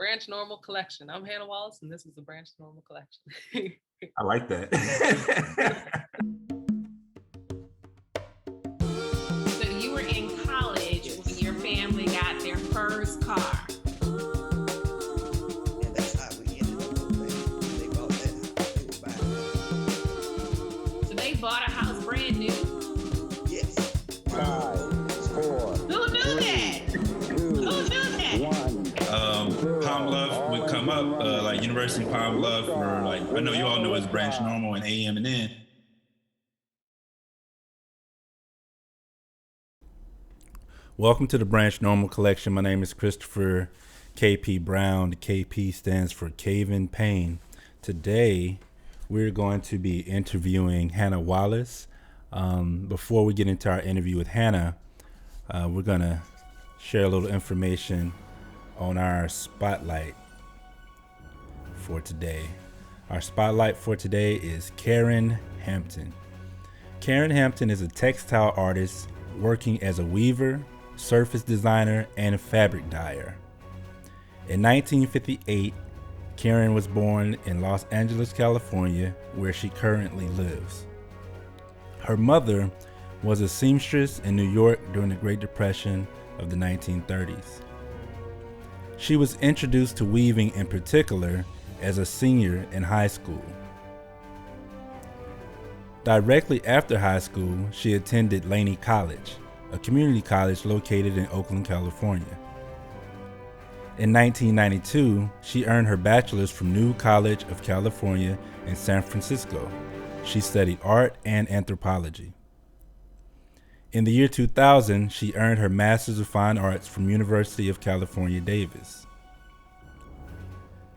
Branch Normal Collection. I'm Hannah Wallace, and this is the Branch Normal Collection. I like that. So you were in college when your family got their first car. And that's how we ended up over there. They bought that house. They were buying it. So they bought a house brand new. Yes. 5, 4, Who knew that? 2, Who knew that? 1. Palm Love would come up, like University of Palm Love, for like, I know you all know it's Branch Normal and AM and N. Welcome to the Branch Normal Collection. My name is Christopher KP Brown. The KP stands for Cave in Pain. Today, we're going to be interviewing Hannah Wallace. Before we get into our interview with Hannah, we're going to share a little information on our spotlight for today. Our spotlight for today is Karen Hampton. Karen Hampton is a textile artist working as a weaver, surface designer, and fabric dyer. In 1958, Karen was born in Los Angeles, California, where she currently lives. Her mother was a seamstress in New York during the Great Depression of the 1930s. She was introduced to weaving in particular as a senior in high school. Directly after high school, she attended Laney College, a community college located in Oakland, California. In 1992, she earned her bachelor's from New College of California in San Francisco. She studied art and anthropology. In the year 2000, she earned her Master's of Fine Arts from University of California, Davis.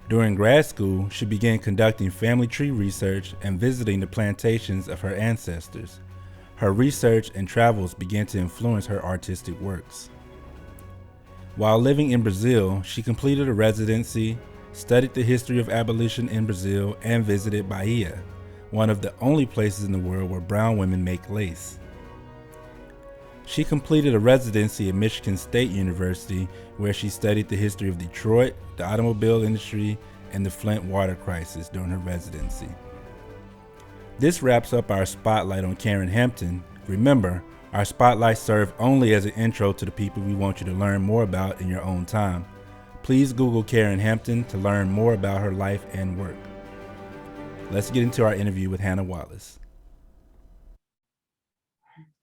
During grad school, she began conducting family tree research and visiting the plantations of her ancestors. Her research and travels began to influence her artistic works. While living in Brazil, she completed a residency, studied the history of abolition in Brazil, and visited Bahia, one of the only places in the world where brown women make lace. She completed a residency at Michigan State University, where she studied the history of Detroit, the automobile industry, and the Flint water crisis during her residency. This wraps up our spotlight on Karen Hampton. Remember, our spotlights serve only as an intro to the people we want you to learn more about in your own time. Please Google Karen Hampton to learn more about her life and work. Let's get into our interview with Hannah Wallace.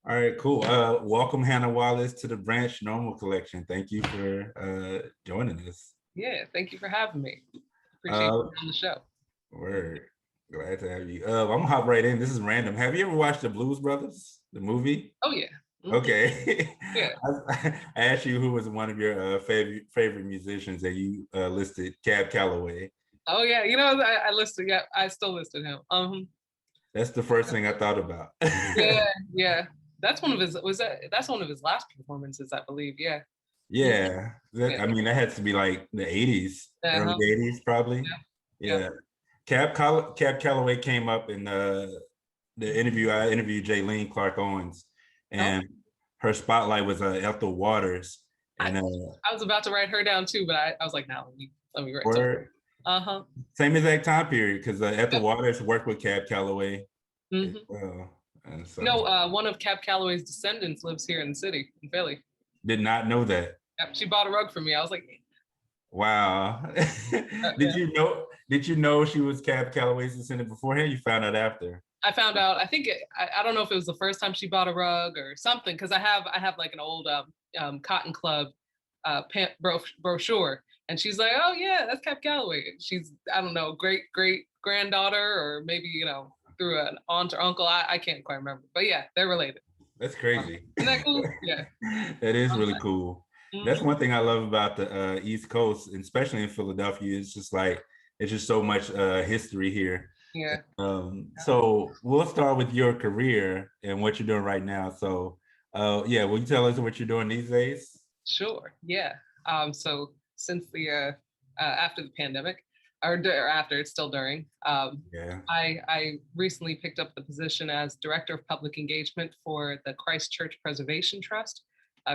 All right, cool. Welcome, Hannah Wallace, to the Branch Normal Collection. Thank you for joining us. Yeah, thank you for having me. Appreciate you on the show. We're glad to have you. I'm gonna hop right in. This is random. Have you ever watched the Blues Brothers, the movie? Oh, yeah. Mm-hmm. Okay. Yeah. I asked you who was one of your favorite musicians, and you listed Cab Calloway. Oh, yeah. You know, I listed, yeah, I still listed him. That's the first thing I thought about. Yeah. That's one of his, that's one of his last performances, I believe. Yeah. Yeah. Yeah. I mean, that had to be like the 80s, early 80s, probably. Yeah. Cab Calloway came up in the interview. I interviewed Jaylene Clark Owens, and her spotlight was Ethel Waters. And I was about to write her down too, but I was like, no, let me write her. Same exact time period, because Ethel Waters worked with Cab Calloway. Mm-hmm. As well. And so, one of Cab Calloway's descendants lives here in the city, in Philly. Did not know that. Yep, she bought a rug for me. I was like, wow. Did you know she was Cab Calloway's descendant beforehand? You found out after? I found out. I think I don't know if it was the first time she bought a rug or something, because I have like an old Cotton Club brochure, and she's like, oh yeah, that's Cab Calloway. She's, I don't know, great granddaughter, or maybe through an aunt or uncle. I can't quite remember, but yeah, they're related. That's crazy. Isn't that cool? Yeah. That is really cool. Mm-hmm. That's one thing I love about the East Coast, and especially in Philadelphia. It's just so much history here. Yeah. So we'll start with your career and what you're doing right now. So will you tell us what you're doing these days? Sure. Yeah. So since the after the pandemic, or after, it's still during, I recently picked up the position as Director of Public Engagement for the Christ Church Preservation Trust.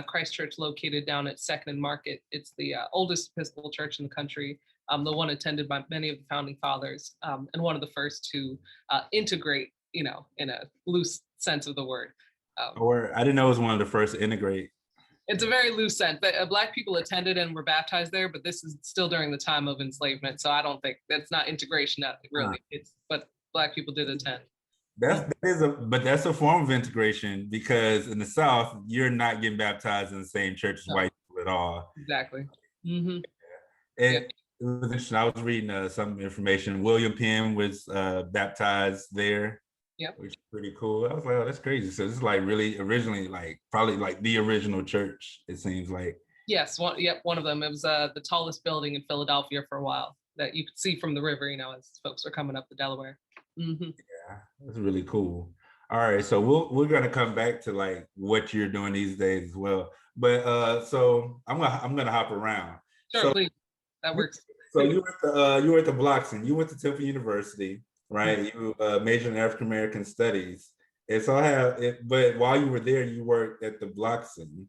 Christ Church located down at Second and Market. It's the oldest Episcopal church in the country, the one attended by many of the founding fathers, and one of the first to integrate, in a loose sense of the word. Or I didn't know it was one of the first to integrate. It's a very loose sense. Black people attended and were baptized there, but this is still during the time of enslavement. So I don't think that's not integration, really. But Black people did attend. That's a form of integration, because in the South, you're not getting baptized in the same church as white people at all. Exactly. Mm-hmm. It was interesting. I was reading some information. William Penn was baptized there. Yeah, which is pretty cool. I was like, oh, that's crazy. So this is like really originally, like probably like the original church, it seems like. Yes, one of them. It was the tallest building in Philadelphia for a while that you could see from the river, as folks were coming up the Delaware. Mm-hmm. Yeah, that's really cool. All right, so we're gonna come back to like what you're doing these days as well. But so I'm gonna hop around. Sure, so, please. That works. So you were at the Bloxon. You went to Temple University, right? You majored in African American Studies, and so but while you were there, you worked at the Bloxon.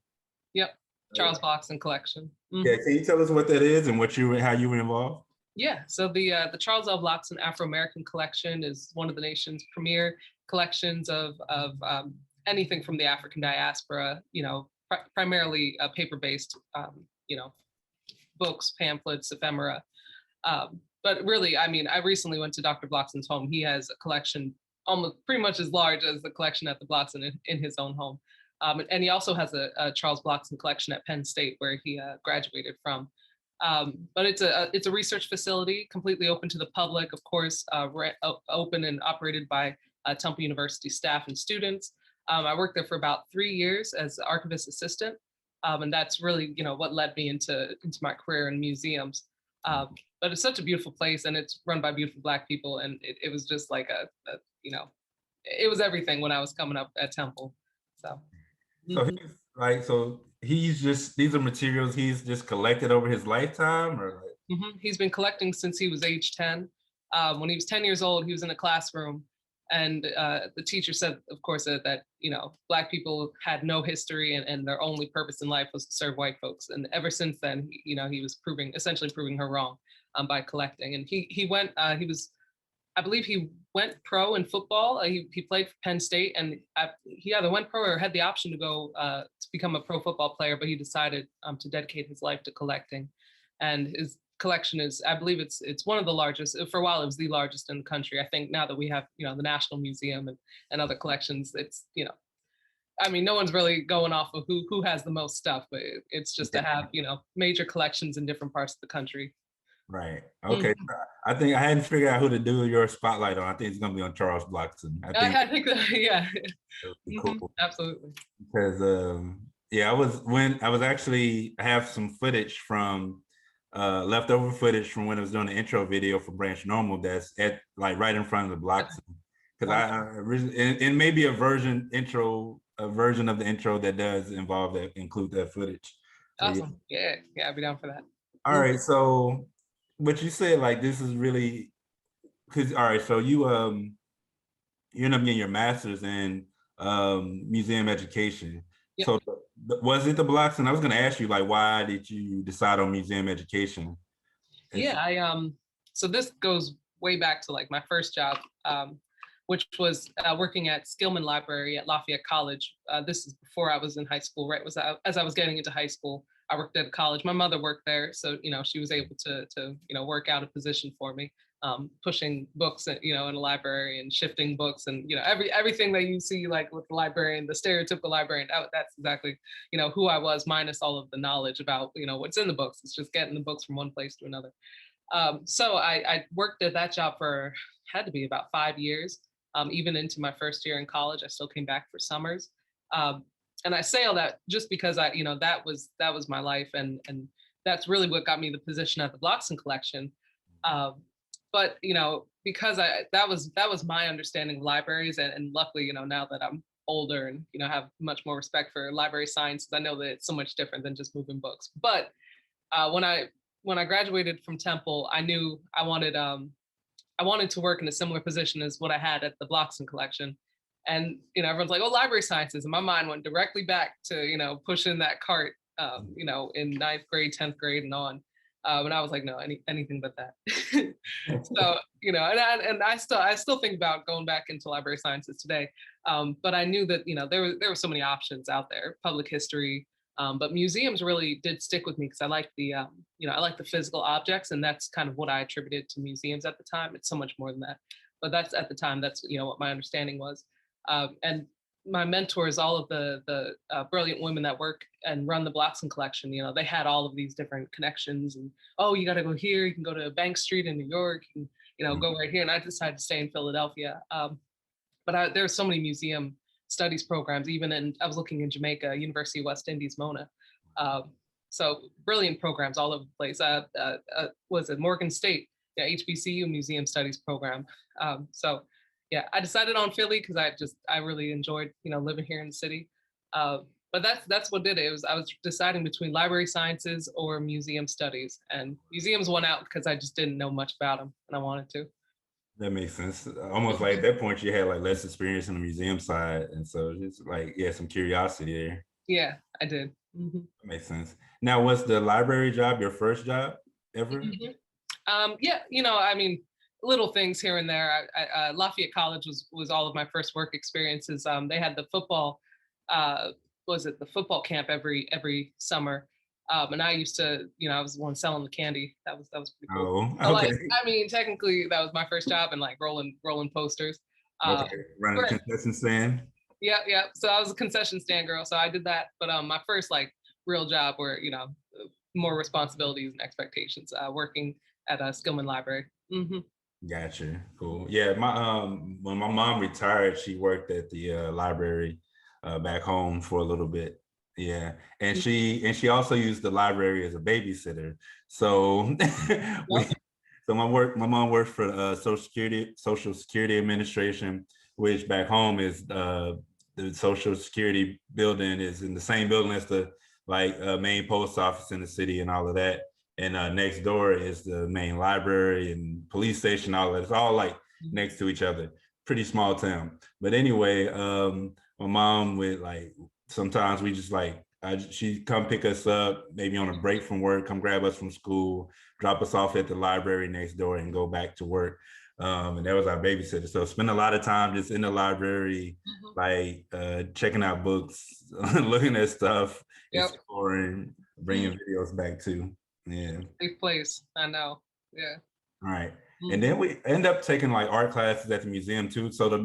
Yep, Charles Bloxon Collection. Mm-hmm. Yeah, can you tell us what that is and how you were involved? Yeah, so the Charles L. Bloxon Afro-American Collection is one of the nation's premier collections of anything from the African diaspora, primarily paper-based, books, pamphlets, ephemera. But really, I recently went to Dr. Bloxon's home. He has a collection almost pretty much as large as the collection at the Bloxon in his own home. And he also has a Charles Bloxon collection at Penn State, where he graduated from. But it's a research facility, completely open to the public, of course, open and operated by Temple University staff and students. I worked there for about 3 years as archivist assistant, and that's really what led me into my career in museums. But it's such a beautiful place, and it's run by beautiful Black people, and it was just like it was everything when I was coming up at Temple. So these are materials he's just collected over his lifetime, or like? He's been collecting since he was age 10. When he was 10 years old, he was in a classroom, and the teacher said, of course, that Black people had no history, and their only purpose in life was to serve white folks. And ever since then, he was essentially proving her wrong by collecting. And I believe he went pro in football. He played for Penn State, and he either went pro or had the option to go to become a pro football player, but he decided to dedicate his life to collecting. And his collection is, I believe it's one of the largest. For a while, it was the largest in the country. I think now that we have, the National Museum and other collections, it's, no one's really going off of who has the most stuff, but it's just to have, major collections in different parts of the country. Right. Okay. I think I hadn't figured out who to do your spotlight on. I think it's going to be on Charles Bloxon. I think that, yeah. Cool. Absolutely. Because I have some footage from leftover footage from when I was doing the intro video for Branch Normal that's at like right in front of the Bloxon. Because and maybe a version of the intro that does include that footage. Awesome. Yeah, I'd be down for that. All right, so but you said like this is really because so you end up getting your master's in museum education. Yep. So was it the Bloxon? I was going to ask you like why did you decide on museum education? So this goes way back to like my first job, which was working at Skillman Library at Lafayette College. This is before I was in high school, right? As I was getting into high school. I worked at a college. My mother worked there, so she was able to work out a position for me, pushing books, in a library and shifting books, and everything that you see like with the librarian, the stereotypical librarian. That's exactly who I was, minus all of the knowledge about what's in the books. It's just getting the books from one place to another. So I worked at that job had to be about 5 years. Even into my first year in college, I still came back for summers. And I say all that just because that was my life, and that's really what got me the position at the Bloxon collection. But because that was my understanding of libraries, and luckily now that I'm older and have much more respect for library science, I know that it's so much different than just moving books. But when I graduated from Temple, I knew I wanted to work in a similar position as what I had at the Bloxon collection. And, everyone's like, oh, library sciences. And my mind went directly back to, pushing that cart, in ninth grade, 10th grade and on. And I was like, no, anything but that. So, and I still think about going back into library sciences today. But I knew that, there were so many options out there, public history, but museums really did stick with me because I like I like the physical objects, and that's kind of what I attributed to museums at the time. It's so much more than that, but that's at the time, that's what my understanding was. And my mentors, all of the brilliant women that work and run the Bloxham collection, they had all of these different connections, and oh, you got to go here, you can go to Bank Street in New York, and go right here. And I decided to stay in Philadelphia. But there's so many museum studies programs, I was looking in Jamaica, University of West Indies, Mona. So brilliant programs all over the place. Was it Morgan State, HBCU Museum Studies program. So yeah, I decided on Philly because I really enjoyed, living here in the city. But that's what did it. I was deciding between library sciences or museum studies, and museums won out because I just didn't know much about them and I wanted to. That makes sense. Almost like at that point you had like less experience on the museum side, and so just like some curiosity there. Yeah, I did. That makes sense. Now, was the library job your first job ever? Yeah, I mean, little things here and there. Lafayette College was all of my first work experiences. They had the football, was it the football camp every summer. And I used to, I was the one selling the candy. That was pretty cool. Oh, okay. So, I mean, technically that was my first job, and like rolling posters. Okay. Running a concession stand. Yeah. So I was a concession stand girl. So I did that. But my first like real job were, more responsibilities and expectations, working at a Skillman Library. Gotcha. Cool. Yeah. When my mom retired, she worked at the library back home for a little bit. Yeah, and she also used the library as a babysitter. So my mom worked for Social Security Administration, which back home is the Social Security building is in the same building as the main post office in the city and all of that. And next door is the main library and police station, all that. It's all like next to each other. Pretty small town. But anyway, my mom would sometimes we just she'd come pick us up, maybe on a break from work, come grab us from school, drop us off at the library next door and go back to work. And that was our babysitter. So spend a lot of time just in the library, checking out books, looking at stuff, exploring, bringing videos back too. Yeah. Safe place. I know. Yeah. All right. And then we end up taking art classes at the museum too. So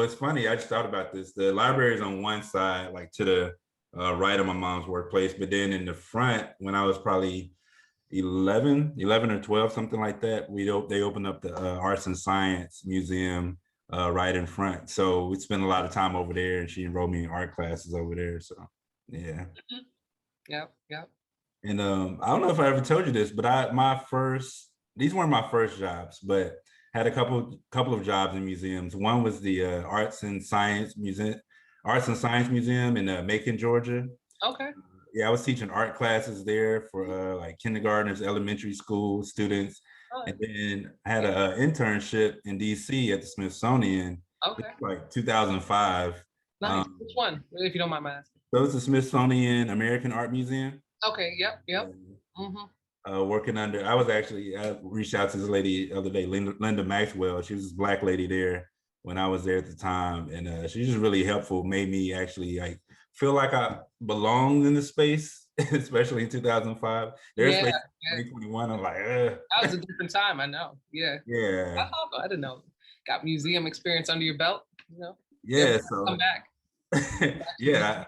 it's funny, I just thought about this. The library is on one side, to the right of my mom's workplace, but then in the front, when I was probably 11 or 12, something like that, they opened up the Arts and Science Museum right in front. So we spent a lot of time over there, and she enrolled me in art classes over there. So yeah. Yep. And I don't know if I ever told you this, but these weren't my first jobs, but had a couple of jobs in museums. One was the Arts and Science Museum in Macon, Georgia. Okay. Yeah, I was teaching art classes there for kindergartners, elementary school students. And then I had an internship in DC at the Smithsonian. Okay. 2005. Nice. Which one, if you don't mind my asking? So it's the Smithsonian American Art Museum. Okay. Yep. Working under, I reached out to this lady the other day, Linda Maxwell. She was this Black lady there when I was there at the time. And she's just really helpful, made me actually feel like I belonged in the space, especially in 2005. There's space in 2021, I'm like, That was a different time, I know. Yeah. Yeah. I didn't know. Got museum experience under your belt, Yeah, so. Come back. Yeah.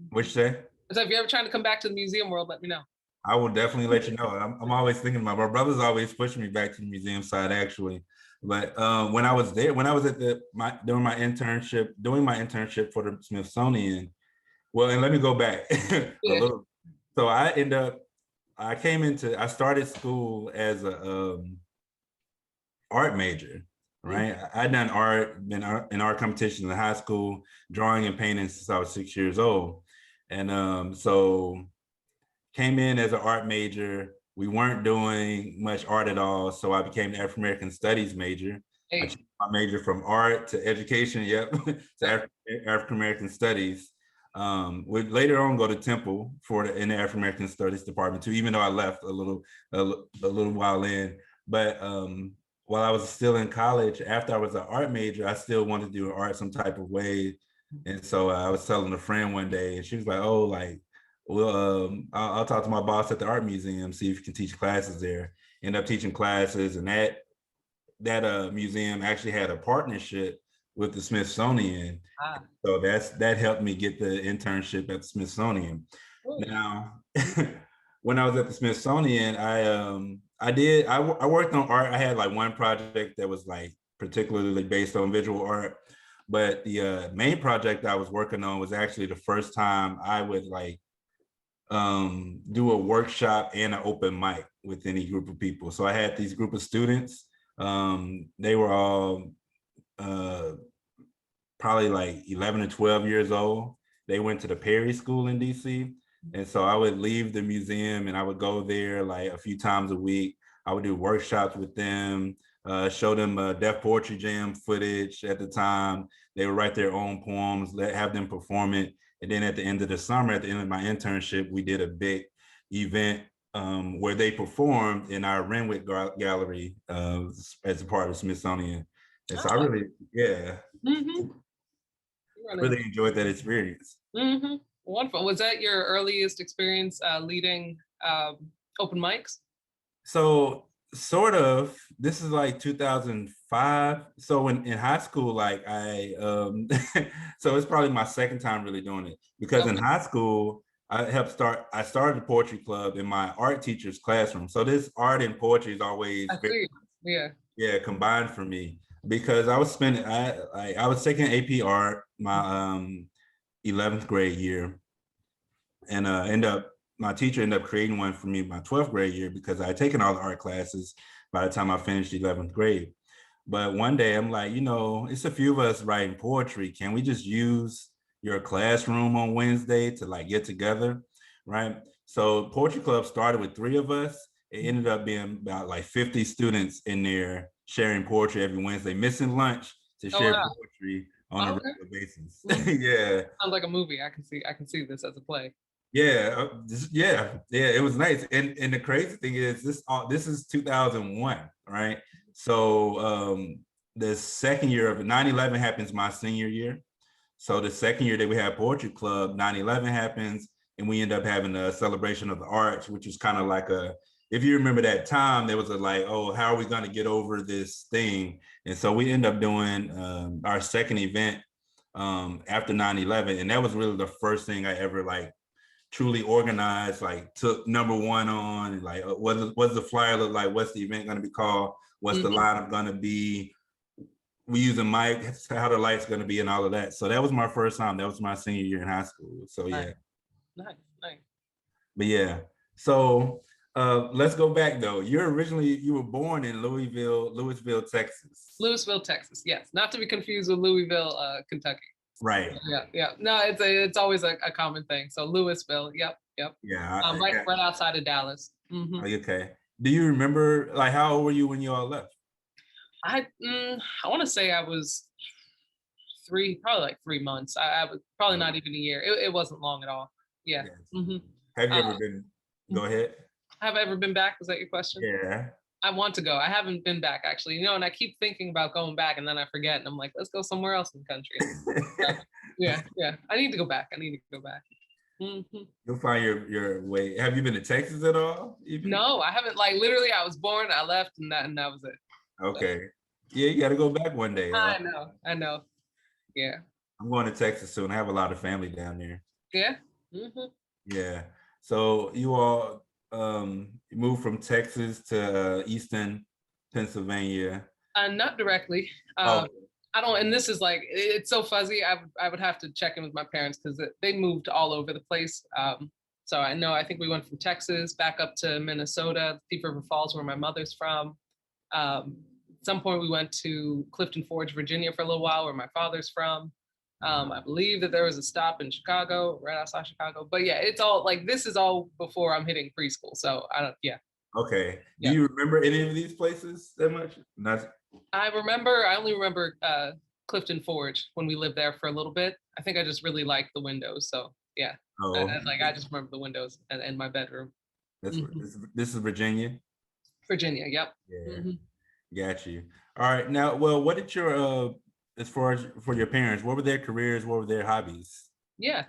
What'd you say? So if you're ever trying to come back to the museum world, let me know. I will definitely let you know. I'm always thinking about my brother's always pushing me back to the museum side, actually. But when I was there, when I was at doing my internship for the Smithsonian, well, and let me go back a little. So I started school as a art major, right? I'd done been in art competitions in high school, drawing and painting since I was 6 years old. And so came in as an art major. We weren't doing much art at all. So I became an African American Studies major. I Hey, changed my major from art to education, yep, to African American studies. Would later on go to Temple in the African American Studies department too, even though I left a little while in. But while I was still in college, after I was an art major, I still wanted to do art some type of way. And so I was telling a friend one day, and she was like, "Oh, like, well, I'll talk to my boss at the art museum, see if you can teach classes there." End up teaching classes, and that museum actually had a partnership with the Smithsonian. ah, So that helped me get the internship at the Smithsonian. cool. Now, when I was at the Smithsonian, I worked on art. I had like one project that was like particularly based on visual art, but the main project I was working on was actually the first time I would like do a workshop and an open mic with any group of people. So I had these group of students. They were all probably like 11 or 12 years old. They went to the Perry School in DC. And so I would leave the museum and I would go there like a few times a week. I would do workshops with them, show them Deaf Poetry Jam footage at the time. They would write their own poems, have them perform it. And then at the end of the summer, at the end of my internship, we did a big event where they performed in our Renwick Gallery as a part of Smithsonian. And so I really, yeah, Mm-hmm. really enjoyed that experience. Mm-hmm. Wonderful. Was that your earliest experience leading open mics? So sort of, this is like 2005. So in high school, like so it's probably my second time really doing it, because in high school, I started the poetry club in my art teacher's classroom. So this art and poetry is always Yeah. combined for me, because I was spending, I was taking AP art my 11th grade year, and my teacher ended up creating one for me my 12th grade year, because I had taken all the art classes by the time I finished 11th grade. But one day I'm like, it's a few of us writing poetry. Can we just use your classroom on Wednesday to like get together, right? So Poetry Club started with 3 of us. It ended up being about like 50 students in there sharing poetry every Wednesday, missing lunch to share poetry on a regular basis. Yeah. Sounds like a movie. I can see this as a play. Yeah, it was nice. And the crazy thing is this is 2001, right? So the second year of 9/11 happens my senior year. So the second year that we had Poetry Club, 9/11 happens, and we end up having a celebration of the arts, which was kind of like if you remember that time, there was a like, oh, how are we going to get over this thing? And so we end up doing our second event after 9/11, and that was really the first thing I ever like truly organized, like took number one on, like what's the flyer look like, what's the event going to be called, what's the lineup going to be, we use a mic, how the lights going to be, and all of that. So that was my first time. That was my senior year in high school. So yeah. Nice. But yeah, so let's go back though. You were born in Lewisville, Texas. Lewisville, Texas. Yes, not to be confused with Louisville, Kentucky. Right. Yeah. No, it's always a common thing. So Lewisville. Yep. Yeah. Right outside of Dallas. Mm-hmm. Okay. Do you remember, like, how old were you when you all left? I want to say I was probably like 3 months. I was probably not even a year. It wasn't long at all. Yeah. Yes. Mm-hmm. Have you ever been? Go ahead. Have I ever been back? Was that your question? Yeah. I want to go. I haven't been back actually, and I keep thinking about going back, and then I forget, and I'm like, let's go somewhere else in the country. Yeah. I need to go back. Mm-hmm. You'll find your way. Have you been to Texas at all? Even? No, I haven't. Like literally, I was born, I left, and that was it. Okay. Yeah, you got to go back one day. I know. Yeah. I'm going to Texas soon. I have a lot of family down there. Yeah. Mm-hmm. Yeah. So you all moved from Texas to Easton, Pennsylvania. Not directly. I don't, and this is like, it's so fuzzy. I would have to check in with my parents because they moved all over the place. So I think we went from Texas back up to Minnesota, Thief River Falls, where my mother's from. At some point we went to Clifton Forge, Virginia for a little while, where my father's from. I believe that there was a stop in Chicago, right outside Chicago. But yeah, it's all like, this is all before I'm hitting preschool. So I don't, yeah. Okay. Yeah. Do you remember any of these places that much? Not. I only remember Clifton Forge when we lived there for a little bit. I think I just really liked the windows. So yeah, Oh, I just remember the windows and my bedroom. that's Mhm. this is Virginia. Virginia, yep. Yeah, Mhm. got you. All right, now, well, what did your as far as for your parents, what were their careers? What were their hobbies? Yeah.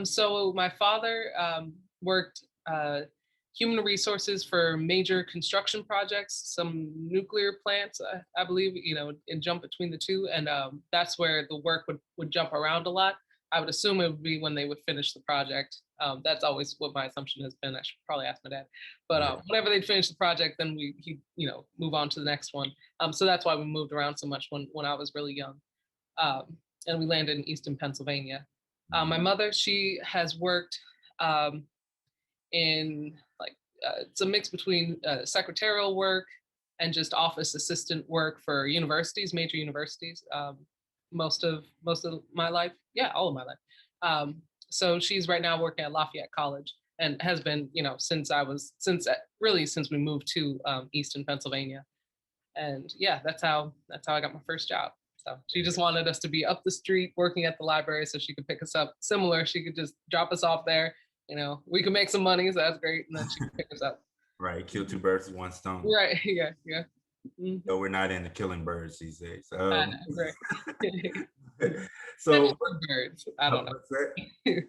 So my father worked human resources for major construction projects, some nuclear plants, I believe, and jump between the two. And that's where the work would jump around a lot. I would assume it would be when they would finish the project. That's always what my assumption has been. I should probably ask my dad. But Yeah. whenever they'd finish the project, then he'd, move on to the next one. So that's why we moved around so much when I was really young. And we landed in Easton, Pennsylvania. My mother, she has worked um, in like it's a mix between secretarial work and just office assistant work for universities, major universities. Most of my life, yeah, all of my life. So she's right now working at Lafayette College and has been, since we moved to Easton, Pennsylvania. And yeah, that's how I got my first job. So she just wanted us to be up the street working at the library so she could pick us up. Similar, she could just drop us off there. We could make some money, so that's great. And then she could pick us up. Right, kill two birds with one stone. Right. Yeah. Yeah. Mhm. No, we're not into killing birds these days. I know, right. So Catch two birds. I don't know. what's that?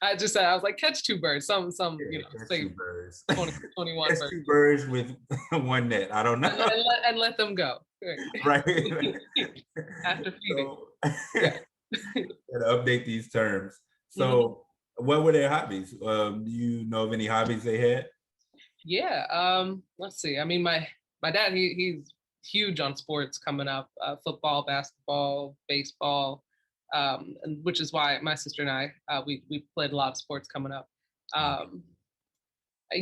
I just said I was like catch two birds. Some Yeah, catch say two birds. 20, 21 Catch birds. two birds with one net. I don't know. And let them go. Right. After feeding. So, Yeah. gotta update these terms. So, what were their hobbies? Do you know of any hobbies they had? Yeah. Let's see. I mean, my dad, he's huge on sports coming up, football, basketball, baseball, and which is why my sister and I, we played a lot of sports coming up. Um,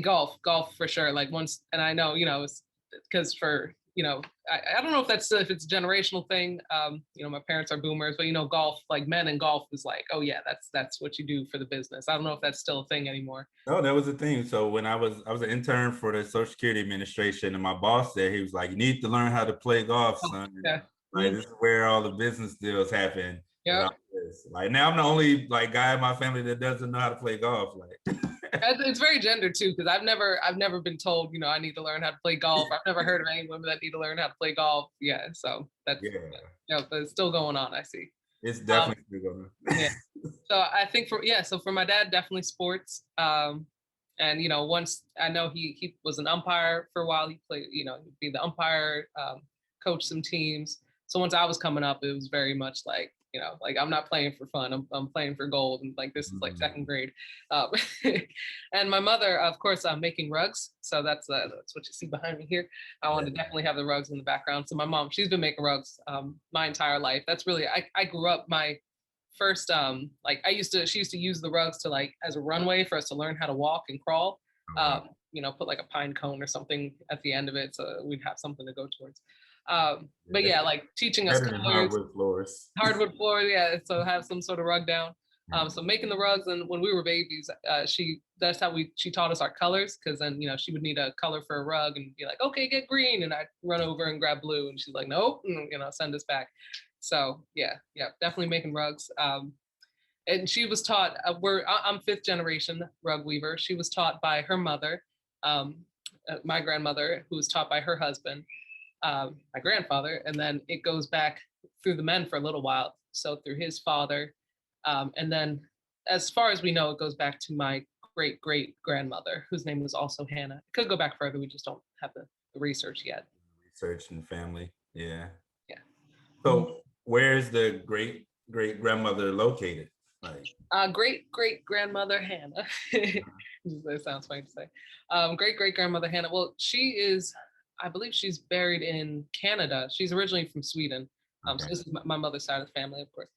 golf for sure. Like once, and I know, it's because I don't know if it's a generational thing. My parents are boomers, but golf, like men in golf is like, oh yeah, that's what you do for the business. I don't know if that's still a thing anymore. No, that was the thing. So when I was an intern for the Social Security Administration, and my boss said, he was like, "You need to learn how to play golf, son. Yeah. Like this is where all the business deals happen." Yeah. Like now I'm the only like guy in my family that doesn't know how to play golf. Like It's very gendered too, because I've never been told, I need to learn how to play golf. I've never heard of any women that need to learn how to play golf. Yeah, so that's but it's still going on. I see. It's definitely still going on. Yeah. So I think for my dad, definitely sports. And once I know he was an umpire for a while. He played, he'd be the umpire, coach some teams. So once I was coming up, it was very much like, like I'm not playing for fun. I'm playing for gold, and like this is like second grade. Um, and my mother, of course, making rugs. So that's what you see behind me here. I wanted to definitely have the rugs in the background. So my mom, she's been making rugs my entire life. That's really I grew up my first she used to use the rugs to like as a runway for us to learn how to walk and crawl. Put like a pine cone or something at the end of it so we'd have something to go towards. But yeah, like teaching us colors, hardwood floors, yeah. So have some sort of rug down. So making the rugs, and when we were babies, that's how she taught us our colors, because then she would need a color for a rug and be like, okay, get green, and I'd run over and grab blue, and she's like, nope, and, send us back. So yeah, definitely making rugs. And she was taught. I'm fifth generation rug weaver. She was taught by her mother, my grandmother, who was taught by her husband, my grandfather, and then it goes back through the men for a little while. So through his father, and then as far as we know, it goes back to my great great grandmother, whose name was also Hannah. It could go back further. We just don't have the research yet. Research and family, yeah. Yeah. So where's the great great grandmother located? Like great great grandmother Hannah. That sounds funny to say. Great great grandmother Hannah. Well, she is. I believe she's buried in Canada. She's originally from Sweden. So this is my mother's side of the family, of course.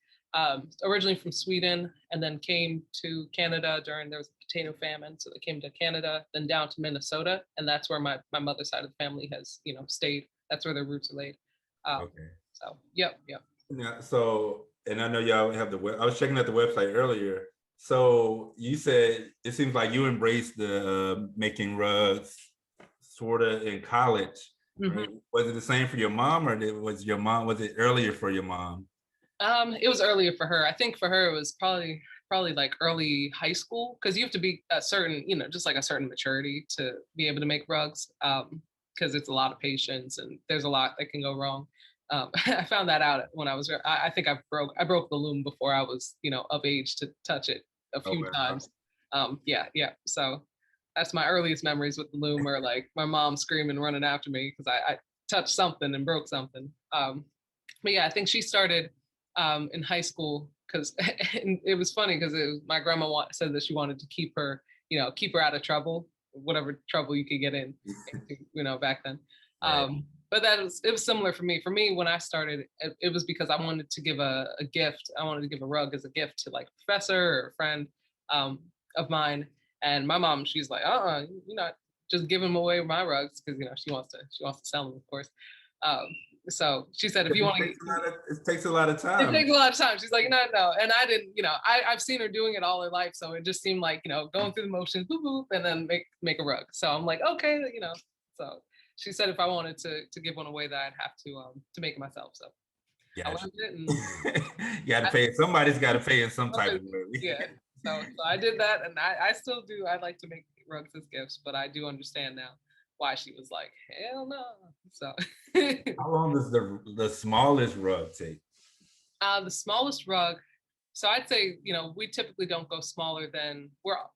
Originally from Sweden, and then came to Canada there was a potato famine. So they came to Canada, then down to Minnesota. And that's where my mother's side of the family has, stayed. That's where their roots are laid. So, yep. Yeah, so, and I know y'all have I was checking out the website earlier. So you said, it seems like you embraced the making rugs sort of in college. Mhm. Right. Was it the same for your mom, or was it earlier for your mom? It was earlier for her. I think for her it was probably like early high school, because you have to be a certain, just like a certain maturity to be able to make rugs. Because it's a lot of patience and there's a lot that can go wrong. I found that out when I was. I think I broke the loom before I was of age to touch it a Oh, few wow. times. Yeah, yeah. So that's my earliest memories with the loom, or like my mom screaming, running after me because I touched something and broke something. But yeah, I think she started in high school, because it was funny because my grandma said that she wanted to keep her, keep her out of trouble, whatever trouble you could get into, back then. Right. But it was similar for me. For me, when I started, it was because I wanted to give a gift. I wanted to give a rug as a gift to like a professor or a friend um, of mine. And my mom, she's like, you're not just giving away my rugs, because she wants to sell them, of course. Um, so she said, if you want to, It takes a lot of it time. takes a lot of time. She's like, no, no. And I didn't, I've seen her doing it all her life. So it just seemed like, going through the motions, boop, boop, and then make a rug. So I'm like, okay, So she said if I wanted to give one away, that I'd have to make it myself. So I Gotcha. learned it, and You got to pay. Somebody's got to pay in some type of way. yeah. So I did that, and I still do. I like to make rugs as gifts, but I do understand now why she was like, hell no. So How long does the smallest rug take? the smallest rug. So I'd say, we typically don't go smaller than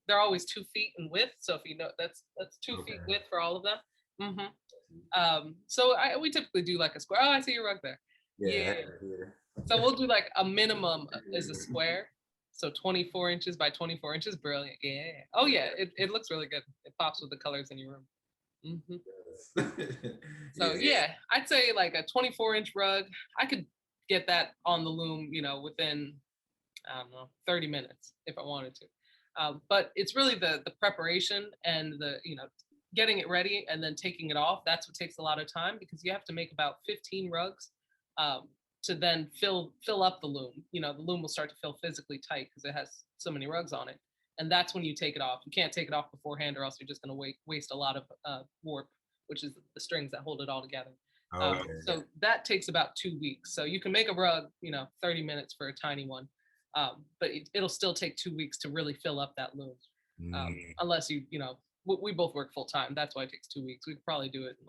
they're always 2 feet in width. So if that's 2 feet width for all of them. So we typically do like a square. Oh, I see your rug there. Yeah. So we'll do like a minimum is a square. So 24 inches by 24 inches. Brilliant. Yeah. Oh yeah. It looks really good. It pops with the colors in your room. So yeah, I'd say like a 24-inch rug. I could get that on the loom, within, I don't know, 30 minutes if I wanted to. But it's really the preparation and the, getting it ready and then taking it off. That's what takes a lot of time, because you have to make about 15 rugs to then fill up the loom. The loom will start to feel physically tight because it has so many rugs on it. And that's when you take it off. You can't take it off beforehand, or else you're just going to waste a lot of warp, which is the strings that hold it all together. So that takes about 2 weeks. So you can make a rug, 30 minutes for a tiny one. But it'll still take 2 weeks to really fill up that loom. Unless we both work full time. That's why it takes 2 weeks. We could probably do it in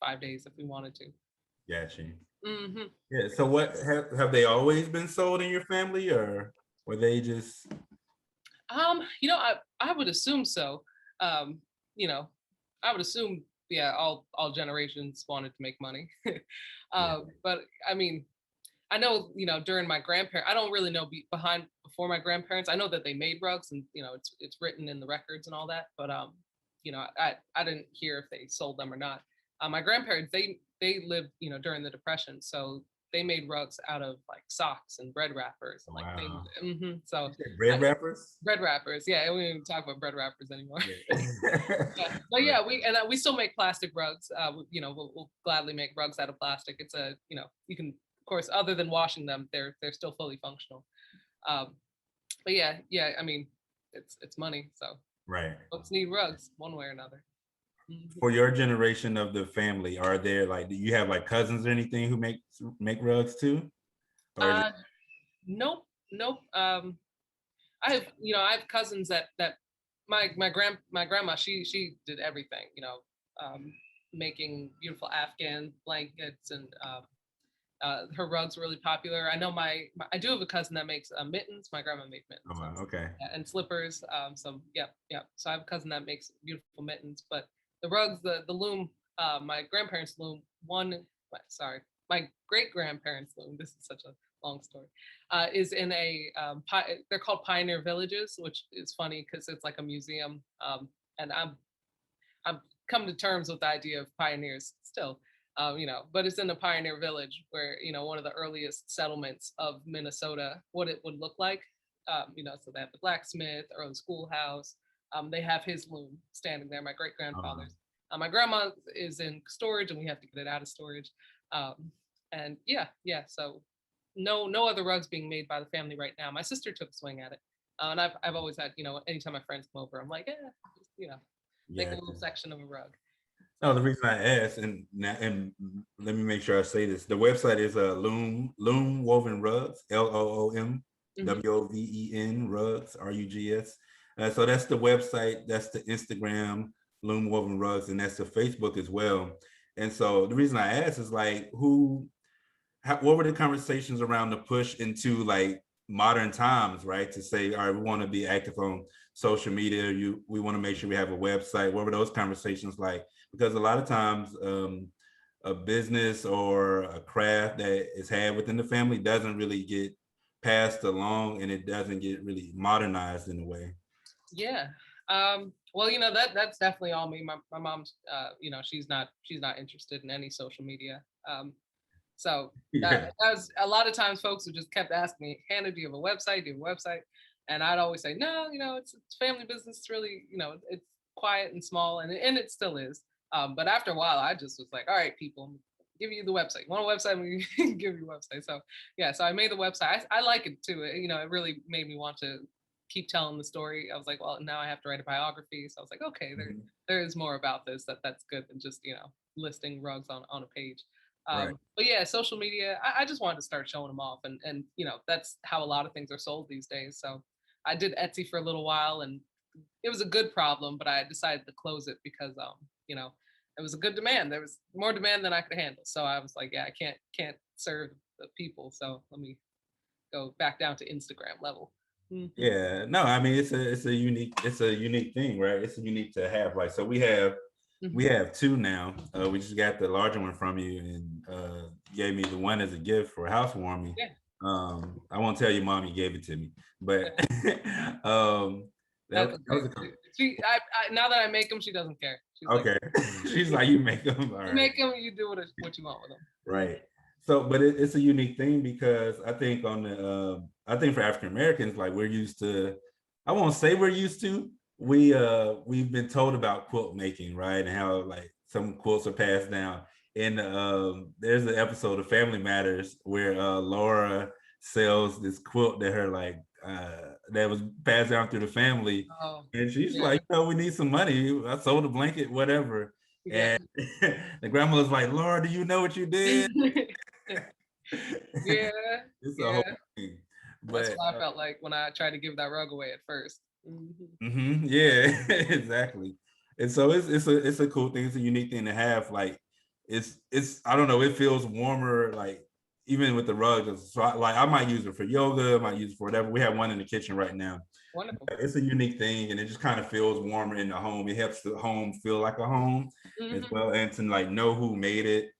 5 days if we wanted to. Gotcha. Mm-hmm. Yeah. So what have they always been sold in your family, or were they just? I would assume so. I would assume, yeah, all generations wanted to make money. But I mean, I know, during my grandparents, I don't really know before my grandparents. I know that they made rugs, and it's written in the records and all that. But I didn't hear if they sold them or not. My grandparents, they lived, during the Depression, so they made rugs out of like socks and bread wrappers and like things. So Bread wrappers. Bread wrappers, yeah. We don't even talk about bread wrappers anymore. Yeah. But yeah, we still make plastic rugs. We'll gladly make rugs out of plastic. It's you can, of course, other than washing them, they're still fully functional. But yeah, I mean, it's money, so Right. folks need rugs one way or another. For your generation of the family, are there do you have like cousins or anything who make rugs too? Or Nope. I have cousins that my grandma, she did everything, making beautiful Afghan blankets, and her rugs were really popular. I know I do have a cousin that makes mittens. My grandma made mittens. Oh, wow. Okay. And slippers. So yeah. So I have a cousin that makes beautiful mittens. But the rugs, the loom, my grandparents' loom, my great grandparents' loom. This is such a long story. Is in they're called pioneer villages, which is funny because it's like a museum. And I'm come to terms with the idea of pioneers still. But it's in a pioneer village where, one of the earliest settlements of Minnesota, what it would look like. So they have the blacksmith, the early schoolhouse. They have his loom standing there, my great grandfather's. My grandma is in storage, and we have to get it out of storage. And yeah, so no other rugs being made by the family right now. My sister took a swing at it. And I've always had, anytime my friends come over, I'm like, make a little section of a rug. No, the reason I asked, and let me make sure I say this. The website is Loom Woven Rugs, LOOMWOVEN Rugs, RUGS. So that's the website, that's the Instagram, Loom Woven Rugs, and that's the Facebook as well. And so the reason I asked is like, what were the conversations around the push into like modern times, right? To say, all right, we want to be active on social media. We want to make sure we have a website. What were those conversations like? Because a lot of times, a business or a craft that is had within the family doesn't really get passed along, and it doesn't get really modernized in a way. Yeah. Well, that's definitely all me. My mom's, she's not interested in any social media. So Yeah. that was a lot of times folks would just kept asking me, Hannah, do you have a website? Do you have a website? And I'd always say, no, it's family business. It's really, it's quiet and small, and it still is. But after a while, I just was like, all right, people, give you the website. Want a website? We give you a website. So yeah, so I made the website. I like it too. It really made me want to keep telling the story. I was like, well, now I have to write a biography. So I was like, okay, there is more about this. That's good than just listing rugs on a page. Right. But yeah, social media, I just wanted to start showing them off, and that's how a lot of things are sold these days. So I did Etsy for a little while, and it was a good problem, but I decided to close it because it was a good demand. There was more demand than I could handle. So I was like, yeah, I can't serve the people. So let me go back down to Instagram level. Mhm. Yeah, no, I mean it's a unique thing, right? It's unique to have. Like, so we have two now. We just got the larger one from you, and gave me the one as a gift for housewarming. Yeah. I won't tell your mom you gave it to me, but That's that was now that I make them, she doesn't care. She's okay. She's like, you make them. All you right. make them, you do what you want with them. Right. So, but it's a unique thing because I think I think for African Americans, like we're used to, I won't say we're used to, we've been told about quilt making, right? And how like some quilts are passed down. And there's an episode of Family Matters where Laura sells this quilt that that was passed down through the family. Oh, And she's yeah. like, we need some money. I sold a blanket, whatever. Yeah. And the grandma was like, Laura, do you know what you did? Yeah. It's a Yeah. whole thing. That's But what I felt like when I tried to give that rug away at first. yeah, exactly. And so it's a cool thing. It's a unique thing to have. Like it's I don't know. It feels warmer. Like even with the rug. So I might use it for yoga. I might use it for whatever. We have one in the kitchen right now. Wonderful. It's a unique thing, and it just kind of feels warmer in the home. It helps the home feel like a home as well, and to like know who made it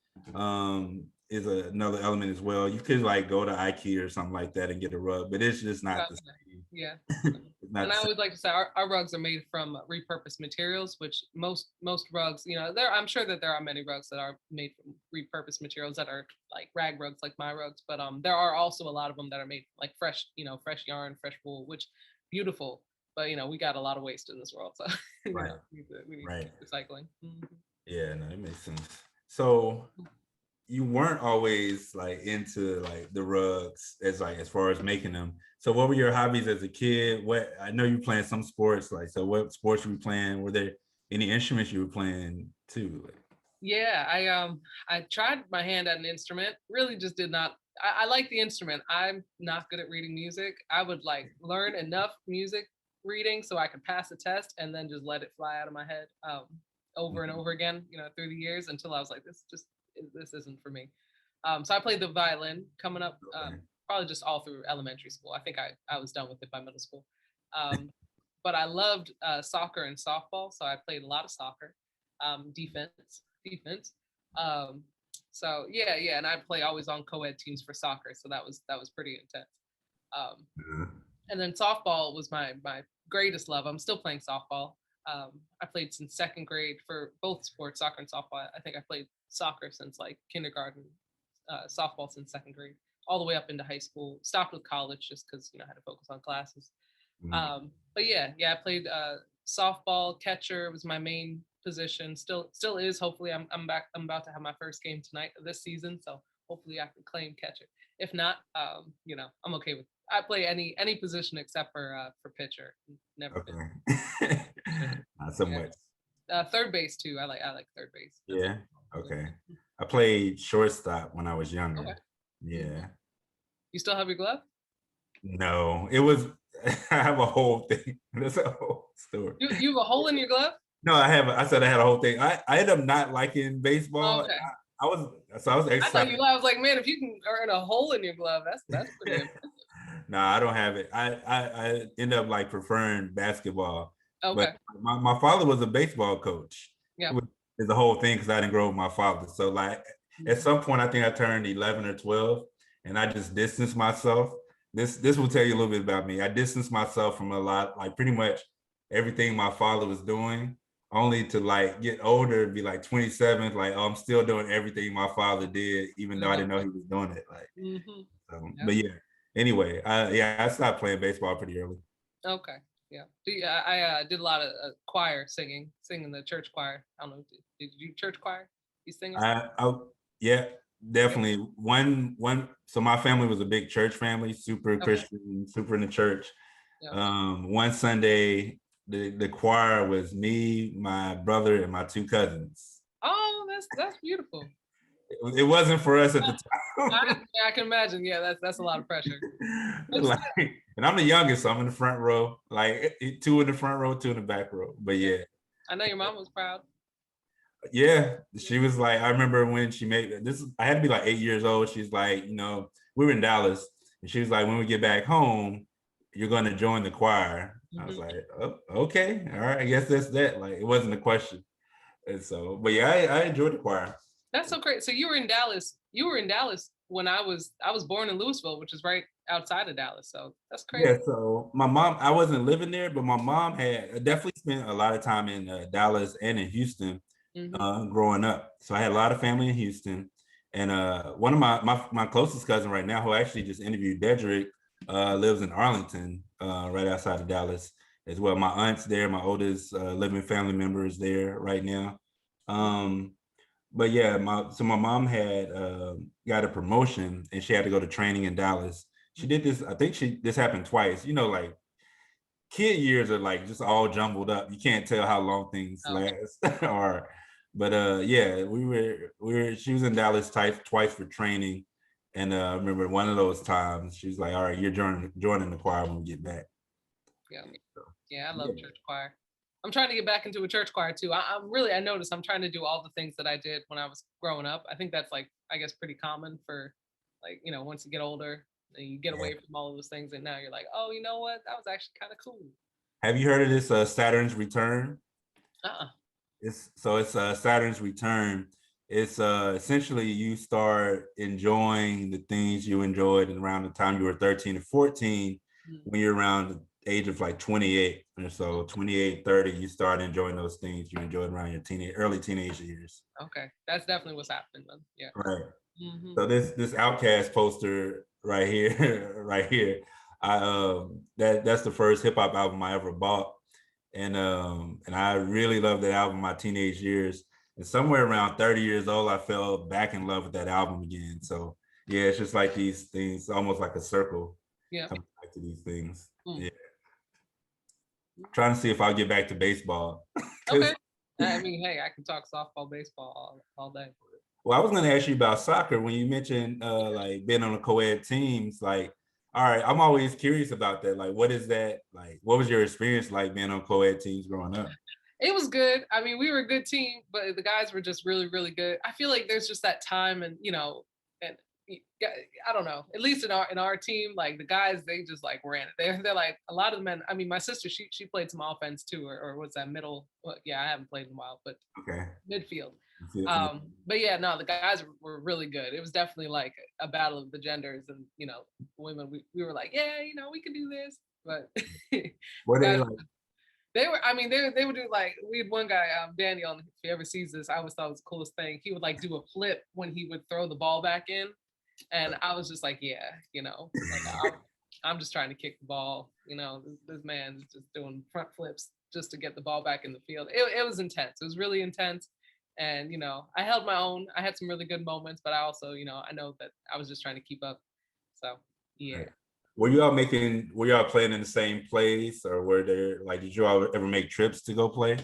is another element as well. You could like go to IKEA or something like that and get a rug, but it's just not the same. Yeah. It's not And the I same. would like to say our rugs are made from repurposed materials, which most rugs, I'm sure that there are many rugs that are made from repurposed materials that are like rag rugs, like my rugs, but there are also a lot of them that are made like fresh, fresh yarn, fresh wool, which beautiful. But we got a lot of waste in this world, so Right. we need Right. to keep recycling. Yeah, no, it makes sense. So you weren't always like into like the rugs as far as making them. So what were your hobbies as a kid? What I know you playing some sports, like so what sports were you playing? Were there any instruments you were playing too? Yeah, I tried my hand at an instrument. Really, just did not. I like the instrument. I'm not good at reading music. I would like learn enough music reading so I could pass a test, and then just let it fly out of my head over and over again, through the years until I was like, this isn't for me. So I played the violin coming up, probably just all through elementary school. I think I was done with it by middle school. But I loved soccer and softball, so I played a lot of soccer, defense. So yeah, and I play always on co-ed teams for soccer, so that was pretty intense. And then softball was my greatest love. I'm still playing softball. I played since second grade for both sports, soccer and softball. I think I played soccer since like kindergarten, softball since second grade, all the way up into high school. Stopped with college just because I had to focus on classes. But yeah, I played softball. Catcher was my main position. Still is. Hopefully, I'm back. I'm about to have my first game tonight this season, so hopefully I can claim catcher. If not, I'm okay with. I play any position except for pitcher. Never been. Not so much. Third base too. I like third base. Yeah. Okay. I played shortstop when I was younger. Okay. Yeah. You still have your glove? No, it was. I have a whole thing. That's a whole story. You have a hole in your glove? No, I have. I said I had a whole thing. I ended up not liking baseball. Okay. I was I was I thought exercising. you. I was like, man, if you can earn a hole in your glove, that's pretty impressive. No, I don't have it. I end up like preferring basketball. Okay. But my father was a baseball coach. Yeah. Is the whole thing because I didn't grow up with my father. So like at some point, I think I turned 11 or 12, and I just distanced myself. This will tell you a little bit about me. I distanced myself from a lot, like pretty much everything my father was doing, only to like get older and be like 27, like, oh, I'm still doing everything my father did, even though I didn't know he was doing it. Like, Yeah. but yeah. Anyway, I stopped playing baseball pretty early. Okay. Yeah. I did a lot of choir singing the church choir. I don't know. Did you do church choir? You sing? Yeah, definitely. One. So my family was a big church family, super Christian, super in the church. Yeah. One Sunday, the choir was me, my brother, and my two cousins. Oh, that's beautiful. It wasn't for us at the time. I can imagine. Yeah, that's a lot of pressure. Like, and I'm the youngest, so I'm in the front row, like two in the front row, two in the back row. But yeah. I know your mom was proud. Yeah, she was like, I remember when she made this, I had to be like 8 years old. She's like, we were in Dallas, and she was like, when we get back home, you're going to join the choir. I was like, oh, okay, all right, I guess that's that. Like, it wasn't a question. And so, but yeah, I enjoyed the choir. That's so great. So you were in Dallas. You were in Dallas when I was born in Lewisville, which is right outside of Dallas. So that's crazy. Yeah. So my mom, I wasn't living there, but my mom had definitely spent a lot of time in Dallas and in Houston growing up. So I had a lot of family in Houston, and one of my closest cousin right now, who I actually just interviewed, Dedrick, lives in Arlington, right outside of Dallas as well. My aunt's there. My oldest living family member is there right now. But yeah, my mom had got a promotion, and she had to go to training in Dallas. She did this. I think this happened twice. Like kid years are like just all jumbled up. You can't tell how long things last. But yeah, she was in Dallas twice for training, and I remember one of those times she was like, "All right, you're joining the choir when we get back." Yeah, I love church choir. I'm trying to get back into a church choir too. I noticed I'm trying to do all the things that I did when I was growing up. I think that's like, I guess, pretty common for like, once you get older and you get away from all of those things, and now you're like, oh, you know what? That was actually kind of cool. Have you heard of this Saturn's Return? It's Saturn's Return. It's essentially you start enjoying the things you enjoyed around the time you were 13 or 14 when you're around the age of like 28 or so, 28, 30, you start enjoying those things you enjoyed around your early teenage years. Okay, that's definitely what's happening then. Yeah. Right. So this Outcast poster right here, that's the first hip hop album I ever bought, and I really loved that album in my teenage years. And somewhere around 30 years old, I fell back in love with that album again. So yeah, it's just like these things, almost like a circle. Yeah. Coming back to these things. Yeah. Trying to see if I'll get back to baseball. Okay. I mean, hey, I can talk softball, baseball all day. Well, I was going to ask you about soccer when you mentioned like being on the co-ed teams. Like, all right, I'm always curious about that. Like, what is that? Like, what was your experience like being on co-ed teams growing up? It was good. I mean, we were a good team, but the guys were just really, really good. I feel like there's just that time, and and I don't know. At least in our team, like the guys, they just like ran it. They're like a lot of the men. I mean, my sister, she played some offense too, or what's that middle? Well, yeah, I haven't played in a while, but midfield. But yeah, no, the guys were really good. It was definitely like a battle of the genders, and women. We were like, yeah, we can do this. But what they like? They were. I mean, they would do like, we had one guy, Daniel. If he ever sees this, I always thought it was the coolest thing. He would like do a flip when he would throw the ball back in. And I was just like, yeah, like I'm just trying to kick the ball. This man's just doing front flips just to get the ball back in the field. It was intense. It was really intense. And, I held my own. I had some really good moments, but I also, I know that I was just trying to keep up. So, yeah. Right. Were you all playing in the same place, or were there, like, did you all ever make trips to go play?